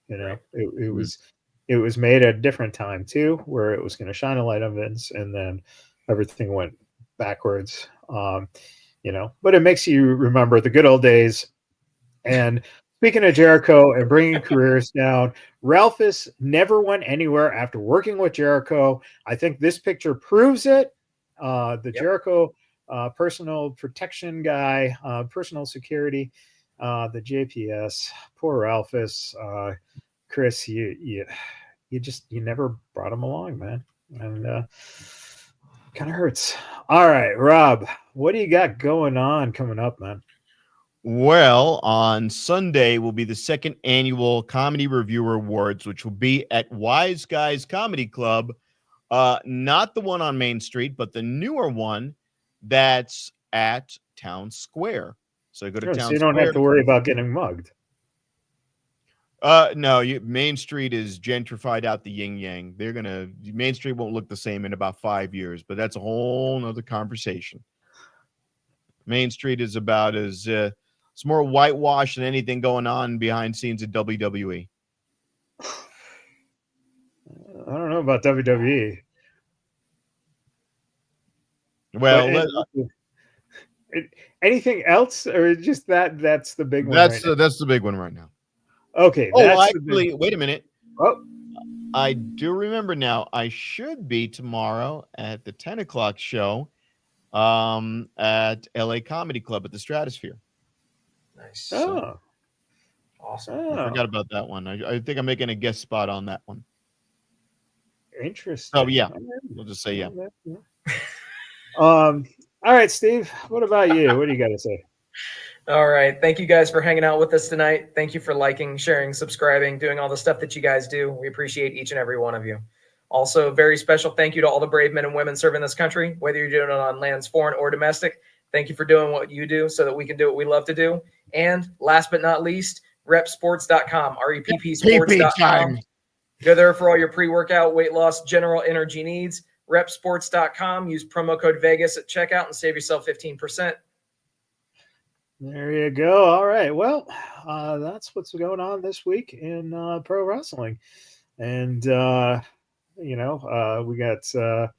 [SPEAKER 2] It was made at a different time too, where it was going to shine a light on Vince, and then everything went backwards. But it makes you remember the good old days. And speaking of Jericho and bringing careers down, Ralphus never went anywhere after working with Jericho. I think this picture proves it. Jericho personal protection guy, personal security, the JPS, poor Ralphus. Chris, you never brought him along, man, and kind of hurts. All right, Rob, what do you got coming up, man?
[SPEAKER 3] Well, on Sunday will be the second annual Comedy Reviewer Awards, which will be at Wise Guys Comedy Club, not the one on Main Street, but the newer one that's at Town Square. So go to Town Square.
[SPEAKER 2] So you don't have to worry about getting mugged.
[SPEAKER 3] No, Main Street is gentrified out the yin yang. Main Street won't look the same in about 5 years, but that's a whole nother conversation. Main Street is about it's more whitewashed than anything going on behind scenes at WWE.
[SPEAKER 2] I don't know about WWE.
[SPEAKER 3] Well,
[SPEAKER 2] anything else, or just that's the big one?
[SPEAKER 3] That's the big one right now.
[SPEAKER 2] Okay.
[SPEAKER 3] Wait a minute.
[SPEAKER 2] Oh,
[SPEAKER 3] I do remember now. I should be tomorrow at the 10 o'clock show at LA Comedy Club at the Stratosphere.
[SPEAKER 4] Nice.
[SPEAKER 2] Oh,
[SPEAKER 4] awesome.
[SPEAKER 3] I forgot about that one. I think I'm making a guest spot on that one.
[SPEAKER 2] Interesting.
[SPEAKER 3] Oh, yeah. We'll just say yeah.
[SPEAKER 2] All right, Steve, what about you? What do you got to say?
[SPEAKER 4] All right. Thank you guys for hanging out with us tonight. Thank you for liking, sharing, subscribing, doing all the stuff that you guys do. We appreciate each and every one of you. Also, very special thank you to all the brave men and women serving this country, whether you're doing it on lands foreign or domestic. Thank you for doing what you do so that we can do what we love to do. And last but not least, repsports.com, reppsports.com. Go there for all your pre-workout, weight loss, general energy needs. Repsports.com. Use promo code Vegas at checkout and save yourself 15%.
[SPEAKER 2] There you go. All right. Well, that's what's going on this week in pro wrestling. And, we got,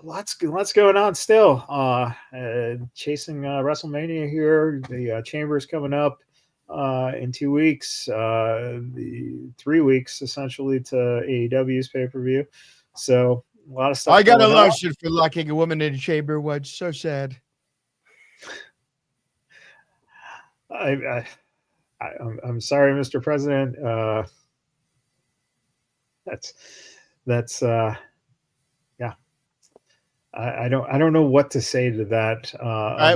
[SPEAKER 2] lots going on still. Chasing WrestleMania here. The Chamber's coming up in 2 weeks. The 3 weeks, essentially, to AEW's pay-per-view. So, a lot of stuff.
[SPEAKER 5] I got a lotion for locking a woman in a chamber once. So sad.
[SPEAKER 2] I'm sorry, Mr. President. That's yeah. I don't know what to say to that.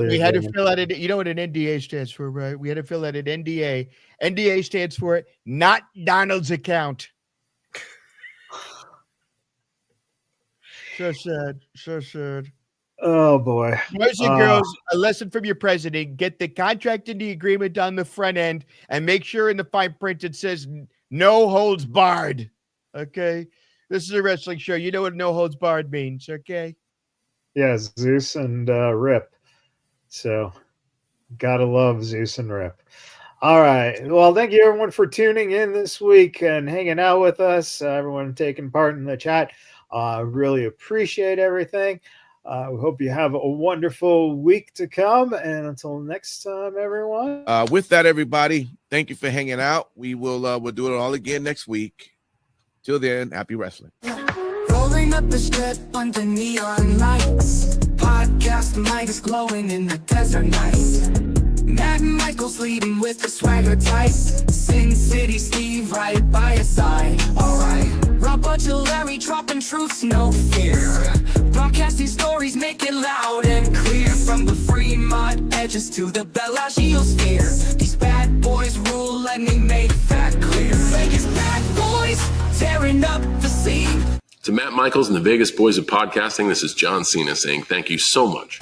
[SPEAKER 5] We had to fill out you know what an NDA stands for, right? We had to fill out an NDA. NDA stands for not Donald's account. So sad. So sad.
[SPEAKER 2] Oh boy.
[SPEAKER 5] Boys and girls, a lesson from your president: get the contract and the agreement on the front end, and make sure in the fine print it says "no holds barred." Okay, this is a wrestling show. You know what "no holds barred" means, okay?
[SPEAKER 2] Yeah, Zeus and Rip. So, gotta love Zeus and Rip. All right. Well, thank you everyone for tuning in this week and hanging out with us. Everyone taking part in the chat. Really appreciate everything. We hope you have a wonderful week to come. And until next time, everyone.
[SPEAKER 6] With that, everybody, thank you for hanging out. We'll do it all again next week. Till then, happy wrestling.
[SPEAKER 1] Rolling up the strip under neon lights. Podcast mic is glowing in the desert night. Matt Michaels leading with the swagger tight. Sin City Steve right by his side. Alright. Rob Butcher Larry dropping truths, no fear. Broadcasting stories, make it loud and clear. From the Fremont edges to the Bellagio sphere. These bad boys rule, let me make that clear. Vegas bad boys, tearing up the scene.
[SPEAKER 7] To Matt Michaels and the Vegas Boys of Podcasting, this is John Cena saying thank you so much